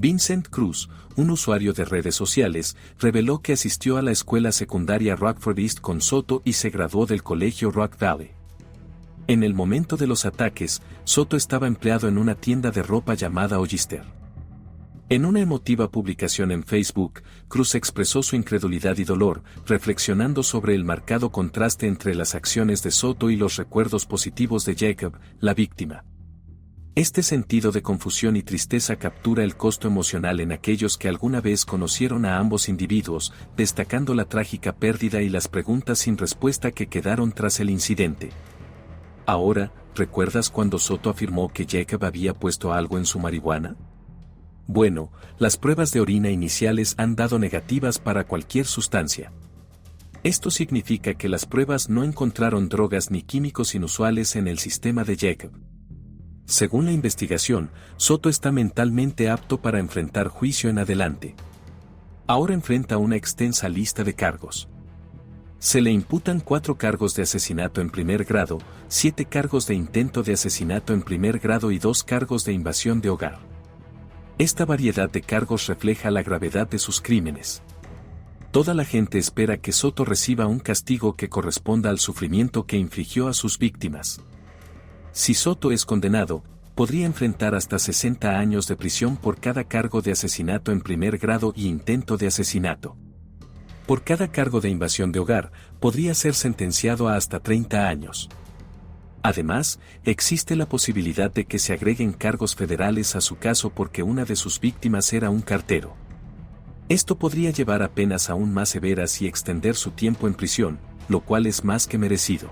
Vincent Cruz, un usuario de redes sociales, reveló que asistió a la escuela secundaria Rockford East con Soto y se graduó del colegio Rock Valley. En el momento de los ataques, Soto estaba empleado en una tienda de ropa llamada Hollister. En una emotiva publicación en Facebook, Cruz expresó su incredulidad y dolor, reflexionando sobre el marcado contraste entre las acciones de Soto y los recuerdos positivos de Jacob, la víctima. Este sentido de confusión y tristeza captura el costo emocional en aquellos que alguna vez conocieron a ambos individuos, destacando la trágica pérdida y las preguntas sin respuesta que quedaron tras el incidente. Ahora, ¿recuerdas cuando Soto afirmó que Jacob había puesto algo en su marihuana? Bueno, las pruebas de orina iniciales han dado negativas para cualquier sustancia. Esto significa que las pruebas no encontraron drogas ni químicos inusuales en el sistema de Jacob. Según la investigación, Soto está mentalmente apto para enfrentar juicio en adelante. Ahora enfrenta una extensa lista de cargos. Se le imputan 4 cargos de asesinato en primer grado, 7 cargos de intento de asesinato en primer grado y 2 cargos de invasión de hogar. Esta variedad de cargos refleja la gravedad de sus crímenes. Toda la gente espera que Soto reciba un castigo que corresponda al sufrimiento que infligió a sus víctimas. Si Soto es condenado, podría enfrentar hasta 60 años de prisión por cada cargo de asesinato en primer grado y intento de asesinato. Por cada cargo de invasión de hogar, podría ser sentenciado a hasta 30 años. Además, existe la posibilidad de que se agreguen cargos federales a su caso porque una de sus víctimas era un cartero. Esto podría llevar a penas aún más severas y extender su tiempo en prisión, lo cual es más que merecido.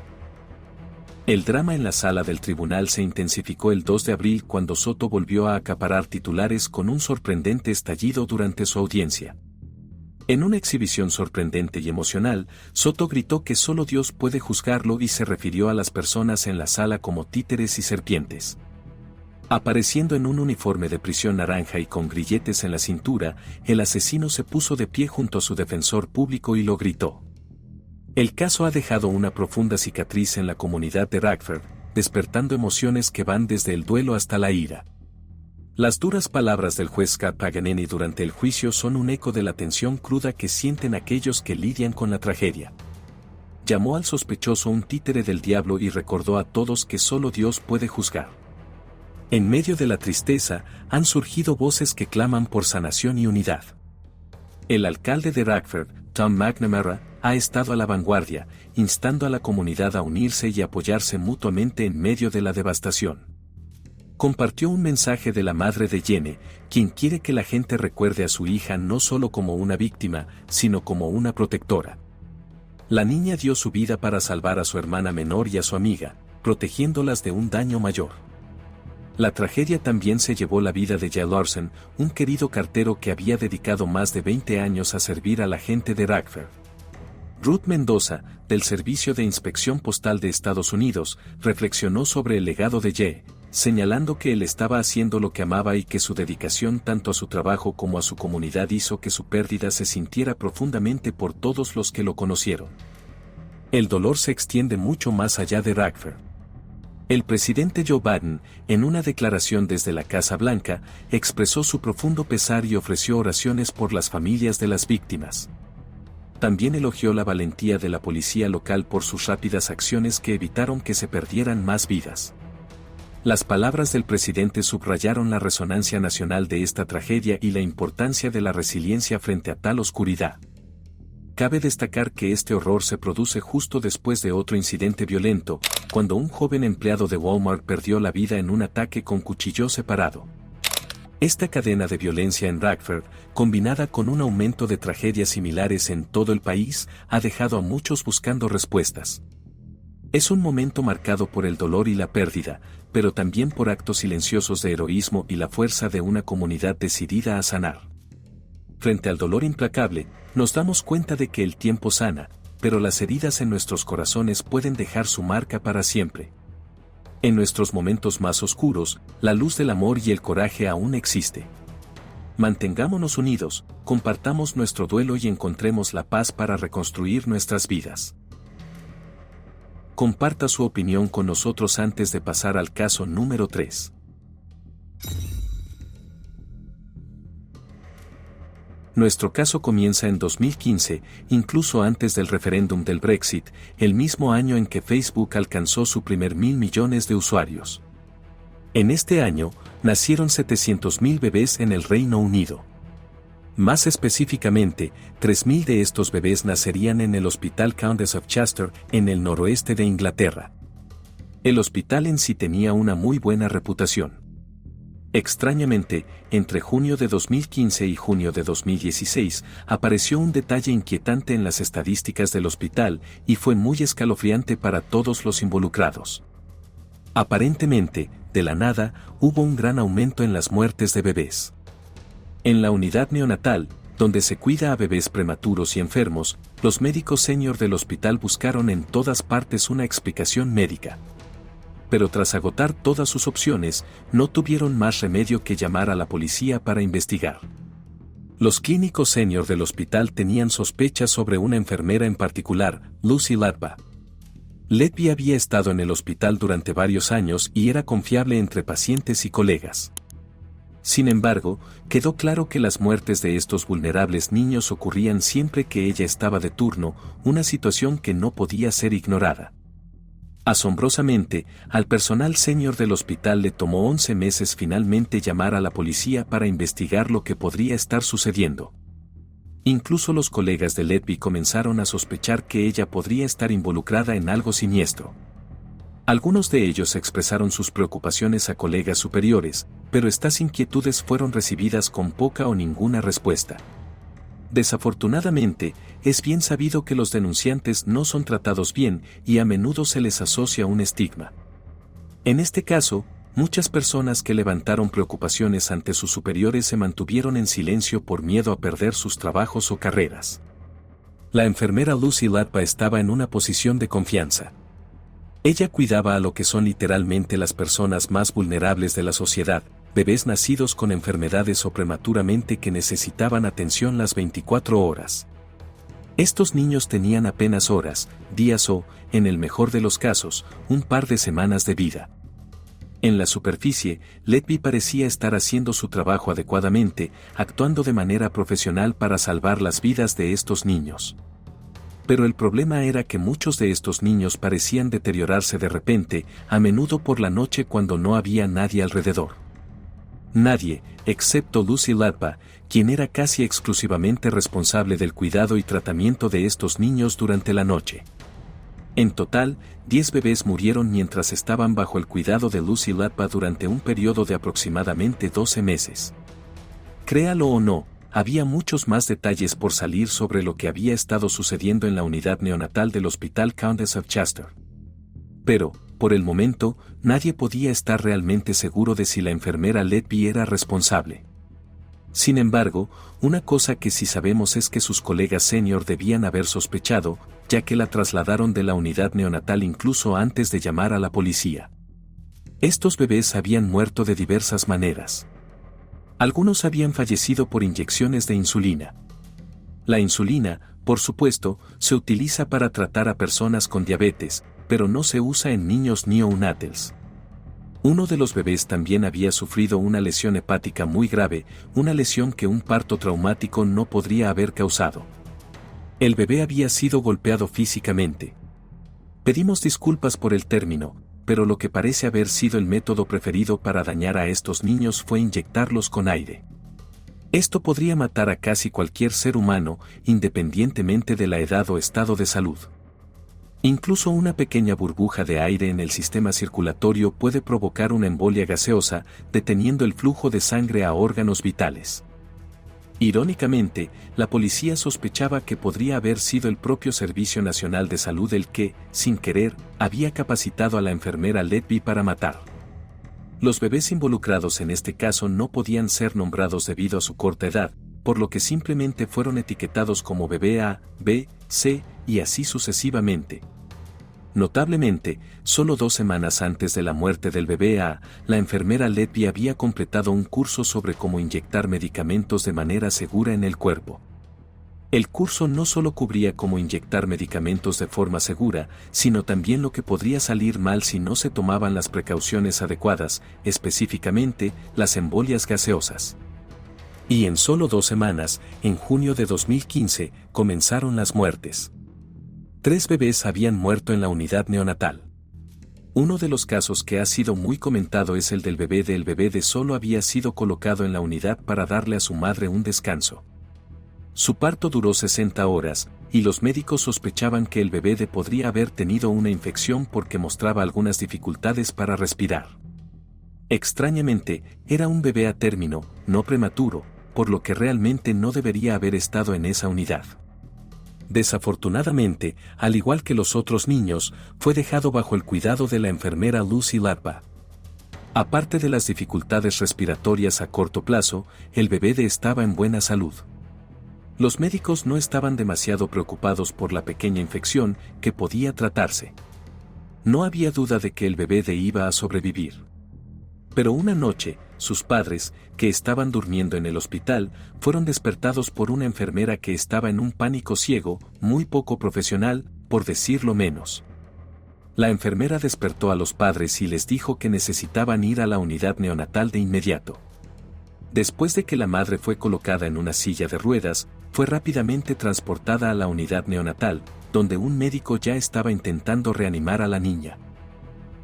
El drama en la sala del tribunal se intensificó el 2 de abril cuando Soto volvió a acaparar titulares con un sorprendente estallido durante su audiencia. En una exhibición sorprendente y emocional, Soto gritó que solo Dios puede juzgarlo y se refirió a las personas en la sala como títeres y serpientes. Apareciendo en un uniforme de prisión naranja y con grilletes en la cintura, el asesino se puso de pie junto a su defensor público y lo gritó. El caso ha dejado una profunda cicatriz en la comunidad de Rockford, despertando emociones que van desde el duelo hasta la ira. Las duras palabras del juez Scott Paganini durante el juicio son un eco de la tensión cruda que sienten aquellos que lidian con la tragedia. Llamó al sospechoso un títere del diablo y recordó a todos que solo Dios puede juzgar. En medio de la tristeza, han surgido voces que claman por sanación y unidad. El alcalde de Rockford, Tom McNamara, ha estado a la vanguardia, instando a la comunidad a unirse y apoyarse mutuamente en medio de la devastación. Compartió un mensaje de la madre de Jenny, quien quiere que la gente recuerde a su hija no solo como una víctima, sino como una protectora. La niña dio su vida para salvar a su hermana menor y a su amiga, protegiéndolas de un daño mayor. La tragedia también se llevó la vida de Jay Larson, un querido cartero que había dedicado más de 20 años a servir a la gente de Radford. Ruth Mendoza, del Servicio de Inspección Postal de Estados Unidos, reflexionó sobre el legado de Jay, señalando que él estaba haciendo lo que amaba y que su dedicación tanto a su trabajo como a su comunidad hizo que su pérdida se sintiera profundamente por todos los que lo conocieron. El dolor se extiende mucho más allá de Radford. El presidente Joe Biden, en una declaración desde la Casa Blanca, expresó su profundo pesar y ofreció oraciones por las familias de las víctimas. También elogió la valentía de la policía local por sus rápidas acciones que evitaron que se perdieran más vidas. Las palabras del presidente subrayaron la resonancia nacional de esta tragedia y la importancia de la resiliencia frente a tal oscuridad. Cabe destacar que este horror se produce justo después de otro incidente violento, cuando un joven empleado de Walmart perdió la vida en un ataque con cuchillo separado. Esta cadena de violencia en Radford, combinada con un aumento de tragedias similares en todo el país, ha dejado a muchos buscando respuestas. Es un momento marcado por el dolor y la pérdida, pero también por actos silenciosos de heroísmo y la fuerza de una comunidad decidida a sanar. Frente al dolor implacable, nos damos cuenta de que el tiempo sana, pero las heridas en nuestros corazones pueden dejar su marca para siempre. En nuestros momentos más oscuros, la luz del amor y el coraje aún existe. Mantengámonos unidos, compartamos nuestro duelo y encontremos la paz para reconstruir nuestras vidas. Comparta su opinión con nosotros antes de pasar al caso número 3. Nuestro caso comienza en 2015, incluso antes del referéndum del Brexit, el mismo año en que Facebook alcanzó su primer 1.000 millones de usuarios. En este año, nacieron 700.000 bebés en el Reino Unido. Más específicamente, 3.000 de estos bebés nacerían en el Hospital Countess of Chester, en el noroeste de Inglaterra. El hospital en sí tenía una muy buena reputación. Extrañamente, entre junio de 2015 y junio de 2016, apareció un detalle inquietante en las estadísticas del hospital y fue muy escalofriante para todos los involucrados. Aparentemente, de la nada, hubo un gran aumento en las muertes de bebés. En la unidad neonatal, donde se cuida a bebés prematuros y enfermos, los médicos senior del hospital buscaron en todas partes una explicación médica. Pero tras agotar todas sus opciones, no tuvieron más remedio que llamar a la policía para investigar. Los clínicos senior del hospital tenían sospechas sobre una enfermera en particular, Lucy Latva. Letby había estado en el hospital durante varios años y era confiable entre pacientes y colegas. Sin embargo, quedó claro que las muertes de estos vulnerables niños ocurrían siempre que ella estaba de turno, una situación que no podía ser ignorada. Asombrosamente, al personal senior del hospital le tomó 11 meses finalmente llamar a la policía para investigar lo que podría estar sucediendo. Incluso los colegas de Letby comenzaron a sospechar que ella podría estar involucrada en algo siniestro. Algunos de ellos expresaron sus preocupaciones a colegas superiores, pero estas inquietudes fueron recibidas con poca o ninguna respuesta. Desafortunadamente, es bien sabido que los denunciantes no son tratados bien y a menudo se les asocia un estigma. En este caso, muchas personas que levantaron preocupaciones ante sus superiores se mantuvieron en silencio por miedo a perder sus trabajos o carreras. La enfermera Lucy Latva estaba en una posición de confianza. Ella cuidaba a lo que son literalmente las personas más vulnerables de la sociedad, bebés nacidos con enfermedades o prematuramente que necesitaban atención las 24 horas. Estos niños tenían apenas horas, días o, en el mejor de los casos, un par de semanas de vida. En la superficie, Letby parecía estar haciendo su trabajo adecuadamente, actuando de manera profesional para salvar las vidas de estos niños. Pero el problema era que muchos de estos niños parecían deteriorarse de repente, a menudo por la noche cuando no había nadie alrededor. Nadie, excepto Lucy Latva, quien era casi exclusivamente responsable del cuidado y tratamiento de estos niños durante la noche. En total, 10 bebés murieron mientras estaban bajo el cuidado de Lucy Latva durante un periodo de aproximadamente 12 meses. Créalo o no, había muchos más detalles por salir sobre lo que había estado sucediendo en la unidad neonatal del Hospital Countess of Chester. Pero, por el momento, nadie podía estar realmente seguro de si la enfermera Letby era responsable. Sin embargo, una cosa que sí sabemos es que sus colegas senior debían haber sospechado, ya que la trasladaron de la unidad neonatal incluso antes de llamar a la policía. Estos bebés habían muerto de diversas maneras. Algunos habían fallecido por inyecciones de insulina. La insulina, por supuesto, se utiliza para tratar a personas con diabetes, pero no se usa en niños neonatales. Uno de los bebés también había sufrido una lesión hepática muy grave, una lesión que un parto traumático no podría haber causado. El bebé había sido golpeado físicamente. Pedimos disculpas por el término, pero lo que parece haber sido el método preferido para dañar a estos niños fue inyectarlos con aire. Esto podría matar a casi cualquier ser humano, independientemente de la edad o estado de salud. Incluso una pequeña burbuja de aire en el sistema circulatorio puede provocar una embolia gaseosa, deteniendo el flujo de sangre a órganos vitales. Irónicamente, la policía sospechaba que podría haber sido el propio Servicio Nacional de Salud el que, sin querer, había capacitado a la enfermera Letby para matar. Los bebés involucrados en este caso no podían ser nombrados debido a su corta edad, por lo que simplemente fueron etiquetados como bebé A, B, C, y así sucesivamente. Notablemente, solo 2 semanas antes de la muerte del bebé A, la enfermera Letby había completado un curso sobre cómo inyectar medicamentos de manera segura en el cuerpo. El curso no solo cubría cómo inyectar medicamentos de forma segura, sino también lo que podría salir mal si no se tomaban las precauciones adecuadas, específicamente, las embolias gaseosas. Y en solo 2 semanas, en junio de 2015, comenzaron las muertes. 3 bebés habían muerto en la unidad neonatal. Uno de los casos que ha sido muy comentado es el del bebé de. El bebé de solo había sido colocado en la unidad para darle a su madre un descanso. Su parto duró 60 horas, y los médicos sospechaban que el bebé de podría haber tenido una infección porque mostraba algunas dificultades para respirar. Extrañamente, era un bebé a término, no prematuro, por lo que realmente no debería haber estado en esa unidad. Desafortunadamente, al igual que los otros niños, fue dejado bajo el cuidado de la enfermera Lucy Latba. Aparte de las dificultades respiratorias a corto plazo, el bebé de estaba en buena salud. Los médicos no estaban demasiado preocupados por la pequeña infección que podía tratarse. No había duda de que el bebé de iba a sobrevivir. Pero una noche, sus padres, que estaban durmiendo en el hospital, fueron despertados por una enfermera que estaba en un pánico ciego, muy poco profesional, por decirlo menos. La enfermera despertó a los padres y les dijo que necesitaban ir a la unidad neonatal de inmediato. Después de que la madre fue colocada en una silla de ruedas, fue rápidamente transportada a la unidad neonatal, donde un médico ya estaba intentando reanimar a la niña.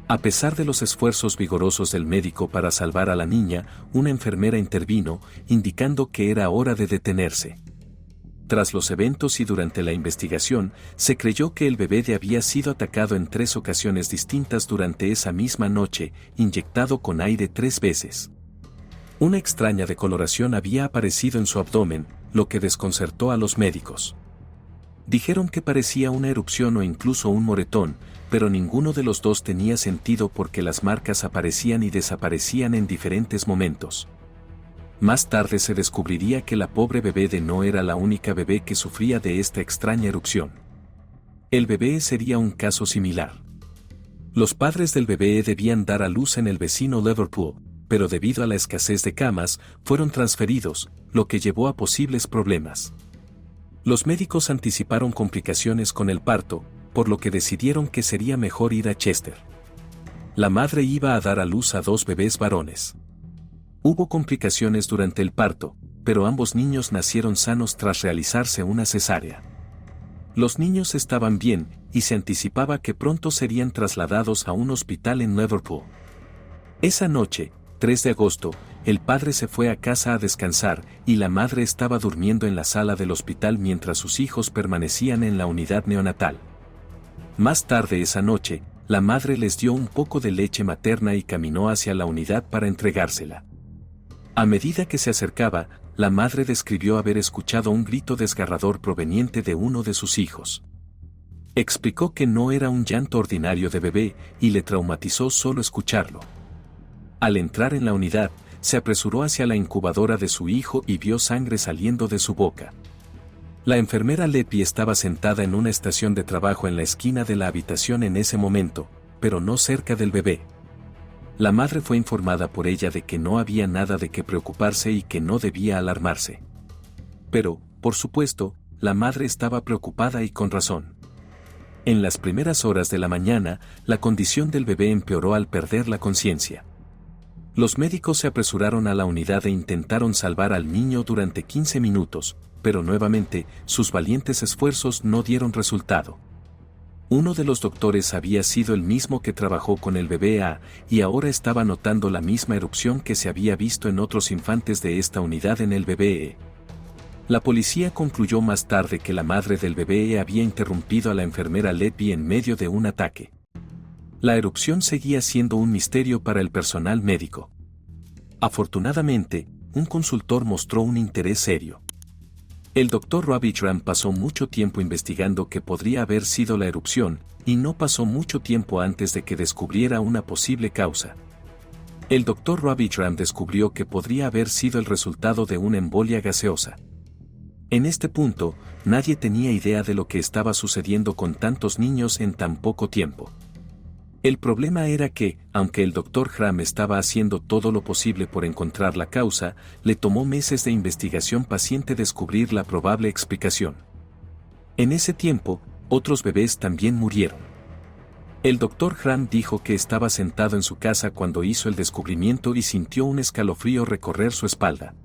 A pesar de los esfuerzos vigorosos del médico para salvar a la niña, una enfermera intervino, indicando que era hora de detenerse. Tras los eventos y durante la investigación, se creyó que el bebé de había sido atacado en 3 ocasiones distintas durante esa misma noche, inyectado con aire 3 veces. Una extraña decoloración había aparecido en su abdomen, lo que desconcertó a los médicos. Dijeron que parecía una erupción o incluso un moretón, pero ninguno de los dos tenía sentido porque las marcas aparecían y desaparecían en diferentes momentos. Más tarde se descubriría que la pobre bebé de no era la única bebé que sufría de esta extraña erupción. El bebé sería un caso similar. Los padres del bebé debían dar a luz en el vecino Liverpool, pero debido a la escasez de camas, fueron transferidos, lo que llevó a posibles problemas. Los médicos anticiparon complicaciones con el parto, por lo que decidieron que sería mejor ir a Chester. La madre iba a dar a luz a 2 bebés varones. Hubo complicaciones durante el parto, pero ambos niños nacieron sanos tras realizarse una cesárea. Los niños estaban bien, y se anticipaba que pronto serían trasladados a un hospital en Liverpool. Esa noche, 3 de agosto, el padre se fue a casa a descansar, y la madre estaba durmiendo en la sala del hospital mientras sus hijos permanecían en la unidad neonatal. Más tarde esa noche, la madre les dio un poco de leche materna y caminó hacia la unidad para entregársela. A medida que se acercaba, la madre describió haber escuchado un grito desgarrador proveniente de uno de sus hijos. Explicó que no era un llanto ordinario de bebé y le traumatizó solo escucharlo. Al entrar en la unidad, se apresuró hacia la incubadora de su hijo y vio sangre saliendo de su boca. La enfermera Letby estaba sentada en una estación de trabajo en la esquina de la habitación en ese momento, pero no cerca del bebé. La madre fue informada por ella de que no había nada de qué preocuparse y que no debía alarmarse. Pero, por supuesto, la madre estaba preocupada y con razón. En las primeras horas de la mañana, la condición del bebé empeoró al perder la conciencia. Los médicos se apresuraron a la unidad e intentaron salvar al niño durante 15 minutos, pero nuevamente, sus valientes esfuerzos no dieron resultado. Uno de los doctores había sido el mismo que trabajó con el bebé A, y ahora estaba notando la misma erupción que se había visto en otros infantes de esta unidad en el bebé E. La policía concluyó más tarde que la madre del bebé E había interrumpido a la enfermera Letby en medio de un ataque. La erupción seguía siendo un misterio para el personal médico. Afortunadamente, un consultor mostró un interés serio. El Dr. Ravichandran pasó mucho tiempo investigando qué podría haber sido la erupción, y no pasó mucho tiempo antes de que descubriera una posible causa. El Dr. Ravichandran descubrió que podría haber sido el resultado de una embolia gaseosa. En este punto, nadie tenía idea de lo que estaba sucediendo con tantos niños en tan poco tiempo. El problema era que, aunque el Dr. Hram estaba haciendo todo lo posible por encontrar la causa, le tomó meses de investigación paciente descubrir la probable explicación. En ese tiempo, otros bebés también murieron. El Dr. Hram dijo que estaba sentado en su casa cuando hizo el descubrimiento y sintió un escalofrío recorrer su espalda.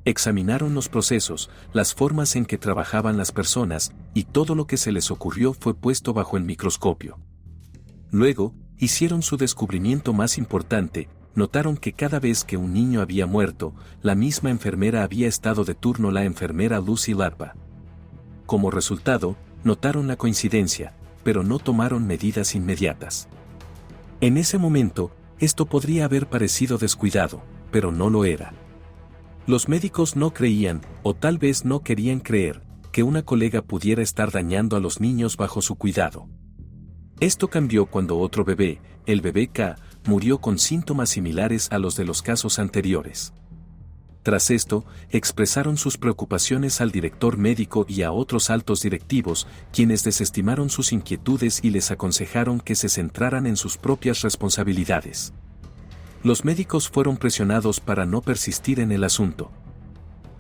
Examinaron los procesos, las formas en que trabajaban las personas, y todo lo que se les ocurrió fue puesto bajo el microscopio. Luego, hicieron su descubrimiento más importante, notaron que cada vez que un niño había muerto, la misma enfermera había estado de turno, la enfermera Lucy Latva. Como resultado, notaron la coincidencia, pero no tomaron medidas inmediatas. En ese momento, esto podría haber parecido descuidado, pero no lo era. Los médicos no creían, o tal vez no querían creer, que una colega pudiera estar dañando a los niños bajo su cuidado. Esto cambió cuando otro bebé, el bebé K, murió con síntomas similares a los de los casos anteriores. Tras esto, expresaron sus preocupaciones al director médico y a otros altos directivos, quienes desestimaron sus inquietudes y les aconsejaron que se centraran en sus propias responsabilidades. Los médicos fueron presionados para no persistir en el asunto.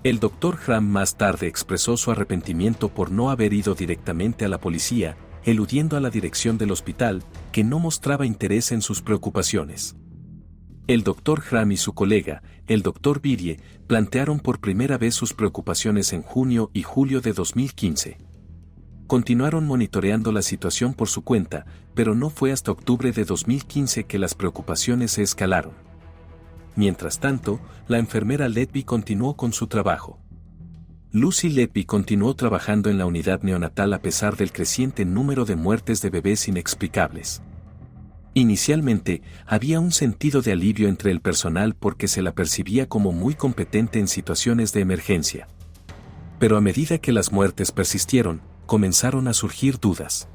El Dr. Hram más tarde expresó su arrepentimiento por no haber ido directamente a la policía, eludiendo a la dirección del hospital, que no mostraba interés en sus preocupaciones. El Dr. Hram y su colega, el Dr. Virye, plantearon por primera vez sus preocupaciones en junio y julio de 2015. Continuaron monitoreando la situación por su cuenta, pero no fue hasta octubre de 2015 que las preocupaciones se escalaron. Mientras tanto, la enfermera Letby continuó con su trabajo. Lucy Letby continuó trabajando en la unidad neonatal a pesar del creciente número de muertes de bebés inexplicables. Inicialmente, había un sentido de alivio entre el personal porque se la percibía como muy competente en situaciones de emergencia. Pero a medida que las muertes persistieron, comenzaron a surgir dudas.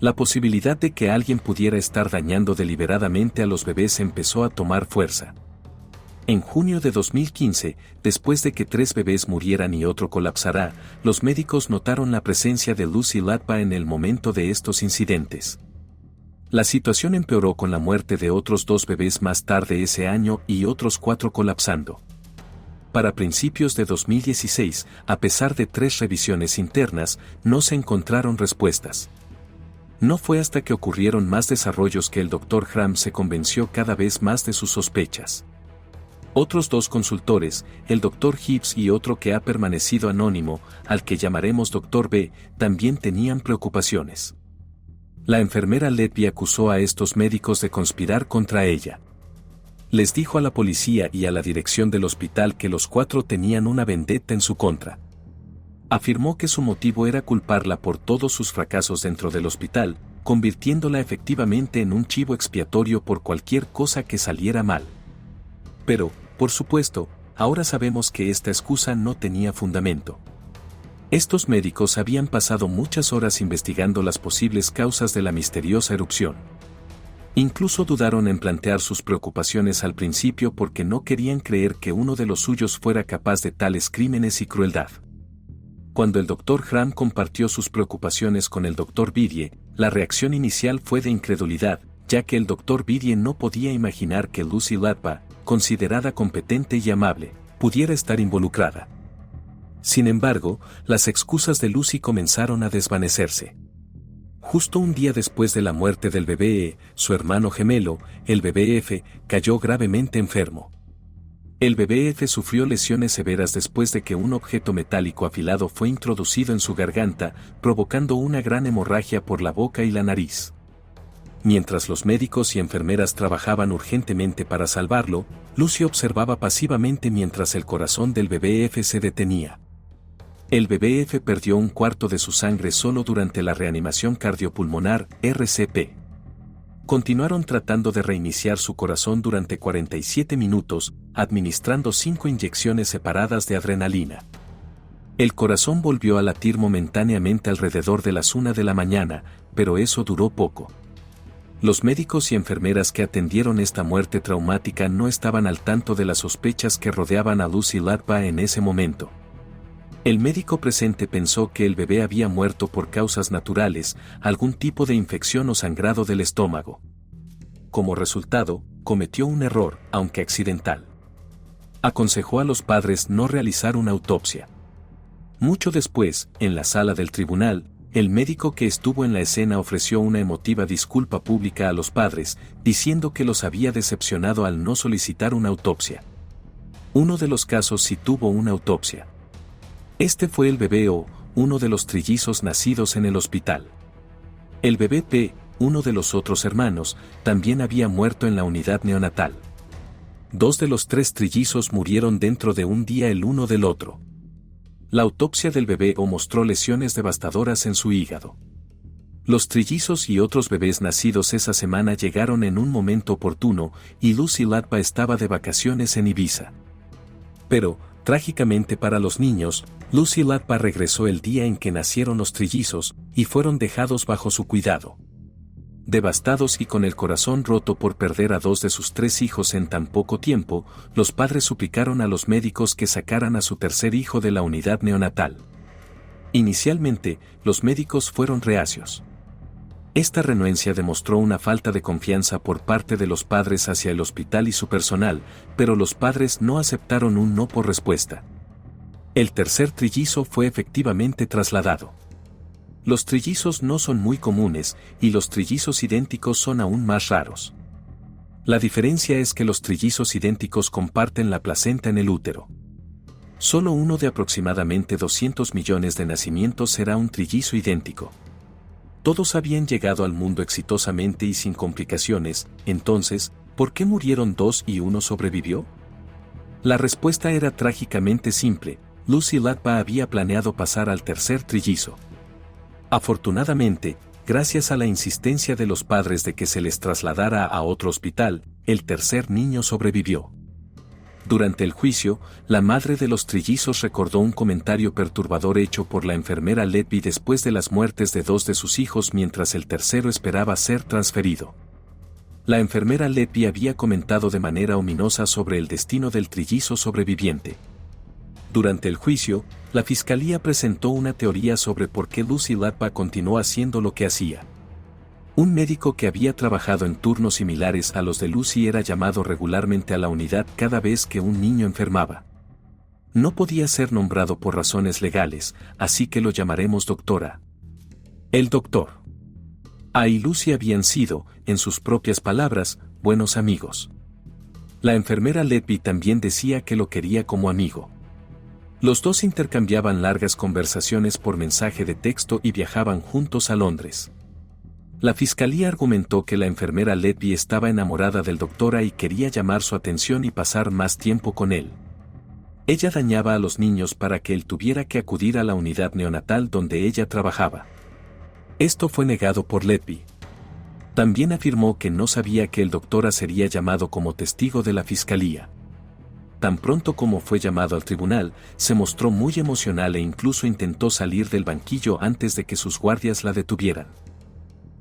La posibilidad de que alguien pudiera estar dañando deliberadamente a los bebés empezó a tomar fuerza. En junio de 2015, después de que 3 bebés murieran y otro colapsara, los médicos notaron la presencia de Lucy Latva en el momento de estos incidentes. La situación empeoró con la muerte de otros 2 bebés más tarde ese año y otros 4 colapsando. Para principios de 2016, a pesar de 3 revisiones internas, no se encontraron respuestas. No fue hasta que ocurrieron más desarrollos que el Dr. Hram se convenció cada vez más de sus sospechas. Otros 2 consultores, el Dr. Hibbs y otro que ha permanecido anónimo, al que llamaremos Dr. B, también tenían preocupaciones. La enfermera Letby acusó a estos médicos de conspirar contra ella. Les dijo a la policía y a la dirección del hospital que los 4 tenían una vendetta en su contra. Afirmó que su motivo era culparla por todos sus fracasos dentro del hospital, convirtiéndola efectivamente en un chivo expiatorio por cualquier cosa que saliera mal. Pero, por supuesto, ahora sabemos que esta excusa no tenía fundamento. Estos médicos habían pasado muchas horas investigando las posibles causas de la misteriosa erupción. Incluso dudaron en plantear sus preocupaciones al principio porque no querían creer que uno de los suyos fuera capaz de tales crímenes y crueldad. Cuando el Dr. Hram compartió sus preocupaciones con el Dr. Vidie, la reacción inicial fue de incredulidad, ya que el Dr. Vidie no podía imaginar que Lucy Latva, considerada competente y amable, pudiera estar involucrada. Sin embargo, las excusas de Lucy comenzaron a desvanecerse. Justo un día después de la muerte del bebé E, su hermano gemelo, el bebé F, cayó gravemente enfermo. El bebé F sufrió lesiones severas después de que un objeto metálico afilado fue introducido en su garganta, provocando una gran hemorragia por la boca y la nariz. Mientras los médicos y enfermeras trabajaban urgentemente para salvarlo, Lucy observaba pasivamente mientras el corazón del bebé F se detenía. El bebé F perdió un cuarto de su sangre solo durante la reanimación cardiopulmonar, RCP. Continuaron tratando de reiniciar su corazón durante 47 minutos, administrando 5 inyecciones separadas de adrenalina. El corazón volvió a latir momentáneamente alrededor de las 1 de la mañana, pero eso duró poco. Los médicos y enfermeras que atendieron esta muerte traumática no estaban al tanto de las sospechas que rodeaban a Lucy Latva en ese momento. El médico presente pensó que el bebé había muerto por causas naturales, algún tipo de infección o sangrado del estómago. Como resultado, cometió un error, aunque accidental. Aconsejó a los padres no realizar una autopsia. Mucho después, en la sala del tribunal, el médico que estuvo en la escena ofreció una emotiva disculpa pública a los padres, diciendo que los había decepcionado al no solicitar una autopsia. Uno de los casos sí tuvo una autopsia. Este fue el bebé O, uno de los trillizos nacidos en el hospital. El bebé P, uno de los otros hermanos, también había muerto en la unidad neonatal. 2 de los 3 trillizos murieron dentro de un día el uno del otro. La autopsia del bebé O mostró lesiones devastadoras en su hígado. Los trillizos y otros bebés nacidos esa semana llegaron en un momento oportuno, y Lucy Latva estaba de vacaciones en Ibiza. Pero, trágicamente para los niños, Lucy Latva regresó el día en que nacieron los trillizos, y fueron dejados bajo su cuidado. Devastados y con el corazón roto por perder a 2 de sus 3 hijos en tan poco tiempo, los padres suplicaron a los médicos que sacaran a su tercer hijo de la unidad neonatal. Inicialmente, los médicos fueron reacios. Esta renuencia demostró una falta de confianza por parte de los padres hacia el hospital y su personal, pero los padres no aceptaron un no por respuesta. El tercer trillizo fue efectivamente trasladado. Los trillizos no son muy comunes, y los trillizos idénticos son aún más raros. La diferencia es que los trillizos idénticos comparten la placenta en el útero. Solo uno de aproximadamente 200 millones de nacimientos será un trillizo idéntico. Todos habían llegado al mundo exitosamente y sin complicaciones, entonces, ¿por qué murieron 2 y uno sobrevivió? La respuesta era trágicamente simple: Lucy Latva había planeado pasar al tercer trillizo. Afortunadamente, gracias a la insistencia de los padres de que se les trasladara a otro hospital, el tercer niño sobrevivió. Durante el juicio, la madre de los trillizos recordó un comentario perturbador hecho por la enfermera Letby después de las muertes de 2 de sus hijos mientras el tercero esperaba ser transferido. La enfermera Letby había comentado de manera ominosa sobre el destino del trillizo sobreviviente. Durante el juicio, la fiscalía presentó una teoría sobre por qué Lucy Latva continuó haciendo lo que hacía. Un médico que había trabajado en turnos similares a los de Lucy era llamado regularmente a la unidad cada vez que un niño enfermaba. No podía ser nombrado por razones legales, así que lo llamaremos doctora. El doctor A y Lucy habían sido, en sus propias palabras, buenos amigos. La enfermera Letby también decía que lo quería como amigo. Los dos intercambiaban largas conversaciones por mensaje de texto y viajaban juntos a Londres. La fiscalía argumentó que la enfermera Letby estaba enamorada del doctor A y quería llamar su atención y pasar más tiempo con él. Ella dañaba a los niños para que él tuviera que acudir a la unidad neonatal donde ella trabajaba. Esto fue negado por Letby. También afirmó que no sabía que el doctor A sería llamado como testigo de la fiscalía. tan pronto como fue llamado al tribunal, se mostró muy emocional e incluso intentó salir del banquillo antes de que sus guardias la detuvieran.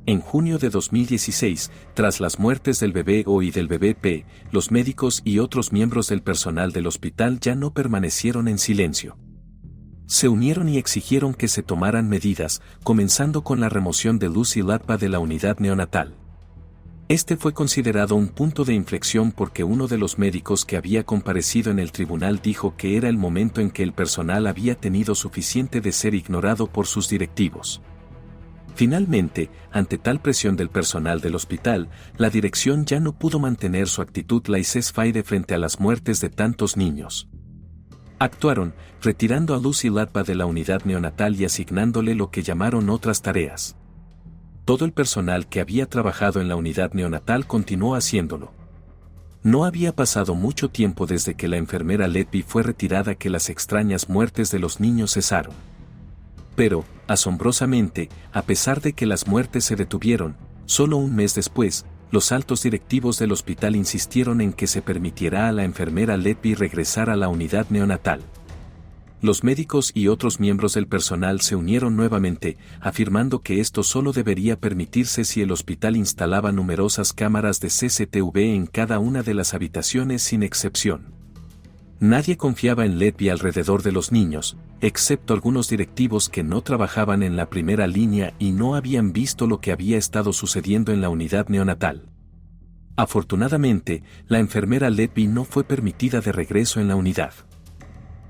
En junio de 2016, tras las muertes del bebé O y del bebé P, los médicos y otros miembros del personal del hospital ya no permanecieron en silencio. Se unieron y exigieron que se tomaran medidas, comenzando con la remoción de Lucy Latva de la unidad neonatal. Este fue considerado un punto de inflexión porque uno de los médicos que había comparecido en el tribunal dijo que era el momento en que el personal había tenido suficiente de ser ignorado por sus directivos. Finalmente, ante tal presión del personal del hospital, la dirección ya no pudo mantener su actitud laissez-faire frente a las muertes de tantos niños. Actuaron, retirando a Lucy Latva de la unidad neonatal y asignándole lo que llamaron otras tareas. Todo el personal que había trabajado en la unidad neonatal continuó haciéndolo. No había pasado mucho tiempo desde que la enfermera Letby fue retirada que las extrañas muertes de los niños cesaron. Pero, asombrosamente, a pesar de que las muertes se detuvieron, solo un mes después, los altos directivos del hospital insistieron en que se permitiera a la enfermera Letby regresar a la unidad neonatal. Los médicos y otros miembros del personal se unieron nuevamente, afirmando que esto solo debería permitirse si el hospital instalaba numerosas cámaras de CCTV en cada una de las habitaciones sin excepción. Nadie confiaba en Letby alrededor de los niños, excepto algunos directivos que no trabajaban en la primera línea y no habían visto lo que había estado sucediendo en la unidad neonatal. Afortunadamente, la enfermera Letby no fue permitida de regreso en la unidad.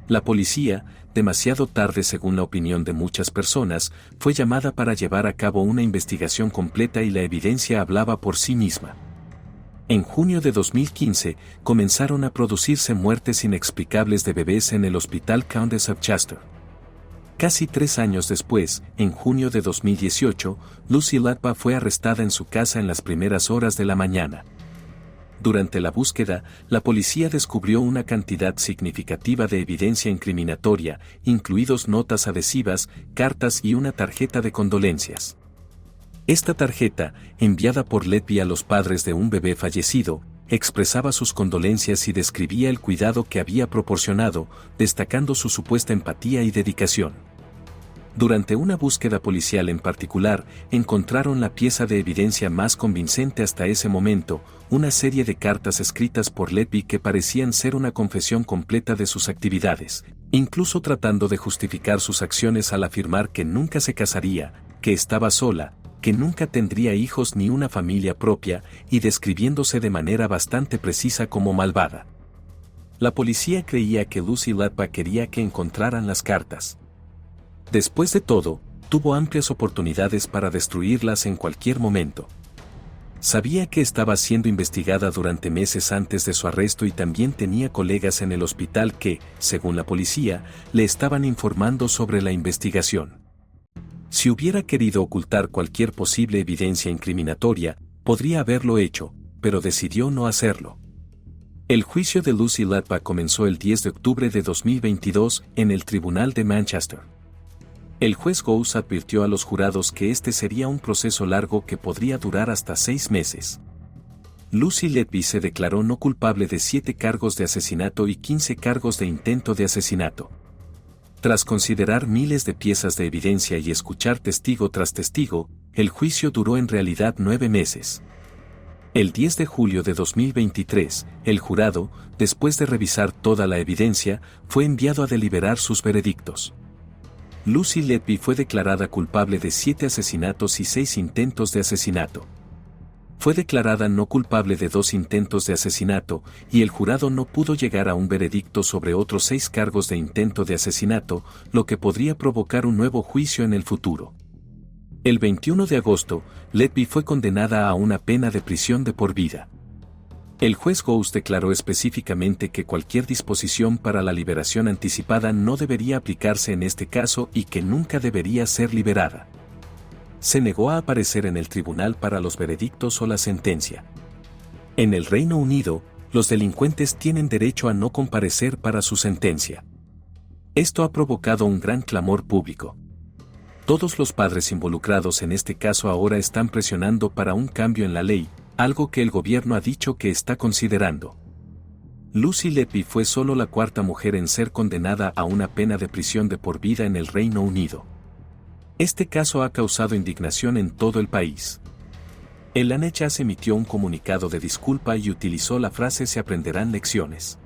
La policía, demasiado tarde según la opinión de muchas personas, fue llamada para llevar a cabo una investigación completa y la evidencia hablaba por sí misma. En junio de 2015, comenzaron a producirse muertes inexplicables de bebés en el Hospital Countess of Chester. Casi 3 años después, en junio de 2018, Lucy Latva fue arrestada en su casa en las primeras horas de la mañana. Durante la búsqueda, la policía descubrió una cantidad significativa de evidencia incriminatoria, incluidos notas adhesivas, cartas y una tarjeta de condolencias. Esta tarjeta, enviada por Letby a los padres de un bebé fallecido, expresaba sus condolencias y describía el cuidado que había proporcionado, destacando su supuesta empatía y dedicación. Durante una búsqueda policial en particular, encontraron la pieza de evidencia más convincente hasta ese momento, una serie de cartas escritas por Letby que parecían ser una confesión completa de sus actividades, incluso tratando de justificar sus acciones al afirmar que nunca se casaría, que estaba sola, que nunca tendría hijos ni una familia propia, y describiéndose de manera bastante precisa como malvada. La policía creía que Lucy Latva quería que encontraran las cartas. Después de todo, tuvo amplias oportunidades para destruirlas en cualquier momento. Sabía que estaba siendo investigada durante meses antes de su arresto y también tenía colegas en el hospital que, según la policía, le estaban informando sobre la investigación. Si hubiera querido ocultar cualquier posible evidencia incriminatoria, podría haberlo hecho, pero decidió no hacerlo. El juicio de Lucy Latva comenzó el 10 de octubre de 2022 en el Tribunal de Manchester. El juez Gous advirtió a los jurados que este sería un proceso largo que podría durar hasta 6 meses. Lucy Letby se declaró no culpable de 7 cargos de asesinato y 15 cargos de intento de asesinato. Tras considerar miles de piezas de evidencia y escuchar testigo tras testigo, el juicio duró en realidad 9 meses. El 10 de julio de 2023, el jurado, después de revisar toda la evidencia, fue enviado a deliberar sus veredictos. Lucy Letby fue declarada culpable de 7 asesinatos y 6 intentos de asesinato. Fue declarada no culpable de 2 intentos de asesinato, y el jurado no pudo llegar a un veredicto sobre otros 6 cargos de intento de asesinato, lo que podría provocar un nuevo juicio en el futuro. El 21 de agosto, Letby fue condenada a una pena de prisión de por vida. El juez Gous declaró específicamente que cualquier disposición para la liberación anticipada no debería aplicarse en este caso y que nunca debería ser liberada. Se negó a aparecer en el tribunal para los veredictos o la sentencia. En el Reino Unido, los delincuentes tienen derecho a no comparecer para su sentencia. Esto ha provocado un gran clamor público. Todos los padres involucrados en este caso ahora están presionando para un cambio en la ley, algo que el gobierno ha dicho que está considerando. Lucy Letby fue solo la cuarta mujer en ser condenada a una pena de prisión de por vida en el Reino Unido. Este caso ha causado indignación en todo el país. El NHS emitió un comunicado de disculpa y utilizó la frase "se aprenderán lecciones".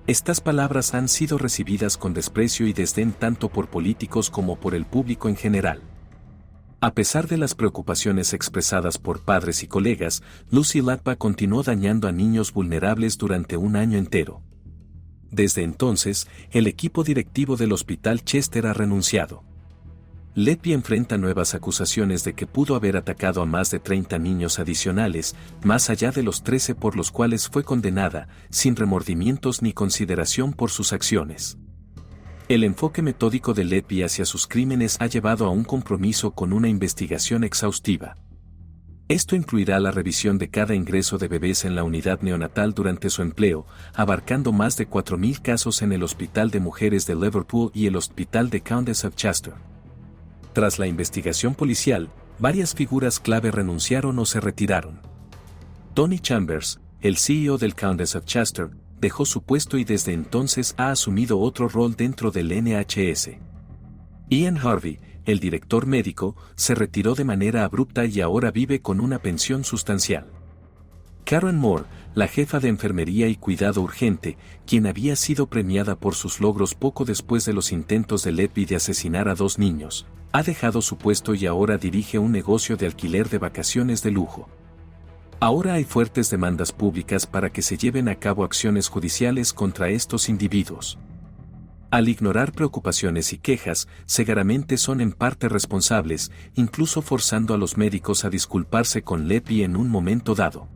Estas palabras han sido recibidas con desprecio y desdén tanto por políticos como por el público en general. A pesar de las preocupaciones expresadas por padres y colegas, Lucy Letby continuó dañando a niños vulnerables durante un año entero. Desde entonces, el equipo directivo del Hospital Chester ha renunciado. Letby enfrenta nuevas acusaciones de que pudo haber atacado a más de 30 niños adicionales, más allá de los 13 por los cuales fue condenada, sin remordimientos ni consideración por sus acciones. El enfoque metódico de Letby hacia sus crímenes ha llevado a un compromiso con una investigación exhaustiva. Esto incluirá la revisión de cada ingreso de bebés en la unidad neonatal durante su empleo, abarcando más de 4.000 casos en el Hospital de Mujeres de Liverpool y el Hospital de Countess of Chester. Tras la investigación policial, varias figuras clave renunciaron o se retiraron. Tony Chambers, el CEO del Countess of Chester, dejó su puesto y desde entonces ha asumido otro rol dentro del NHS. Ian Harvey, el director médico, se retiró de manera abrupta y ahora vive con una pensión sustancial. Karen Moore, la jefa de enfermería y cuidado urgente, quien había sido premiada por sus logros poco después de los intentos de Letby de asesinar a 2 niños, ha dejado su puesto y ahora dirige un negocio de alquiler de vacaciones de lujo. Ahora hay fuertes demandas públicas para que se lleven a cabo acciones judiciales contra estos individuos. Al ignorar preocupaciones y quejas, seguramente son en parte responsables, incluso forzando a los médicos a disculparse con Letby en un momento dado.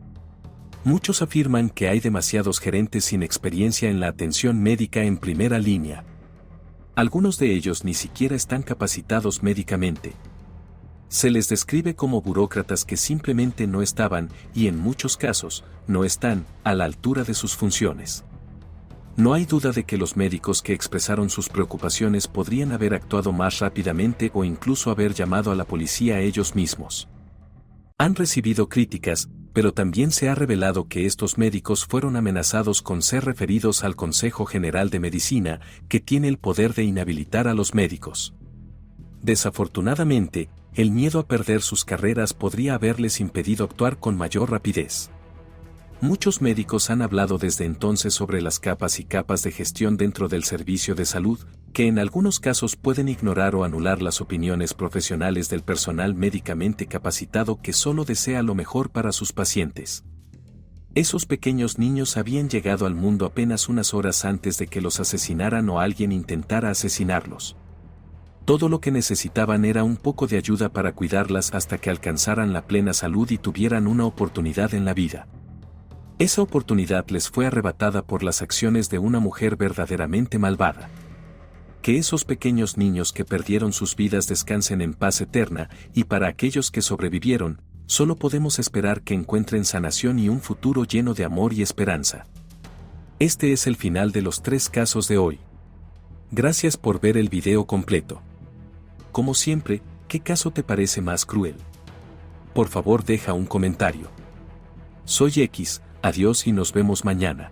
Muchos afirman que hay demasiados gerentes sin experiencia en la atención médica en primera línea. Algunos de ellos ni siquiera están capacitados médicamente. Se les describe como burócratas que simplemente no estaban, y en muchos casos, no están, a la altura de sus funciones. No hay duda de que los médicos que expresaron sus preocupaciones podrían haber actuado más rápidamente o incluso haber llamado a la policía ellos mismos. Han recibido críticas, pero también se ha revelado que estos médicos fueron amenazados con ser referidos al Consejo General de Medicina, que tiene el poder de inhabilitar a los médicos. Desafortunadamente, el miedo a perder sus carreras podría haberles impedido actuar con mayor rapidez. Muchos médicos han hablado desde entonces sobre las capas y capas de gestión dentro del servicio de salud, que en algunos casos pueden ignorar o anular las opiniones profesionales del personal médicamente capacitado que solo desea lo mejor para sus pacientes. Esos pequeños niños habían llegado al mundo apenas unas horas antes de que los asesinaran o alguien intentara asesinarlos. Todo lo que necesitaban era un poco de ayuda para cuidarlas hasta que alcanzaran la plena salud y tuvieran una oportunidad en la vida. Esa oportunidad les fue arrebatada por las acciones de una mujer verdaderamente malvada. Que esos pequeños niños que perdieron sus vidas descansen en paz eterna, y para aquellos que sobrevivieron, solo podemos esperar que encuentren sanación y un futuro lleno de amor y esperanza. Este es el final de los 3 casos de hoy. Gracias por ver el video completo. Como siempre, ¿qué caso te parece más cruel? Por favor deja un comentario. Soy X, adiós y nos vemos mañana.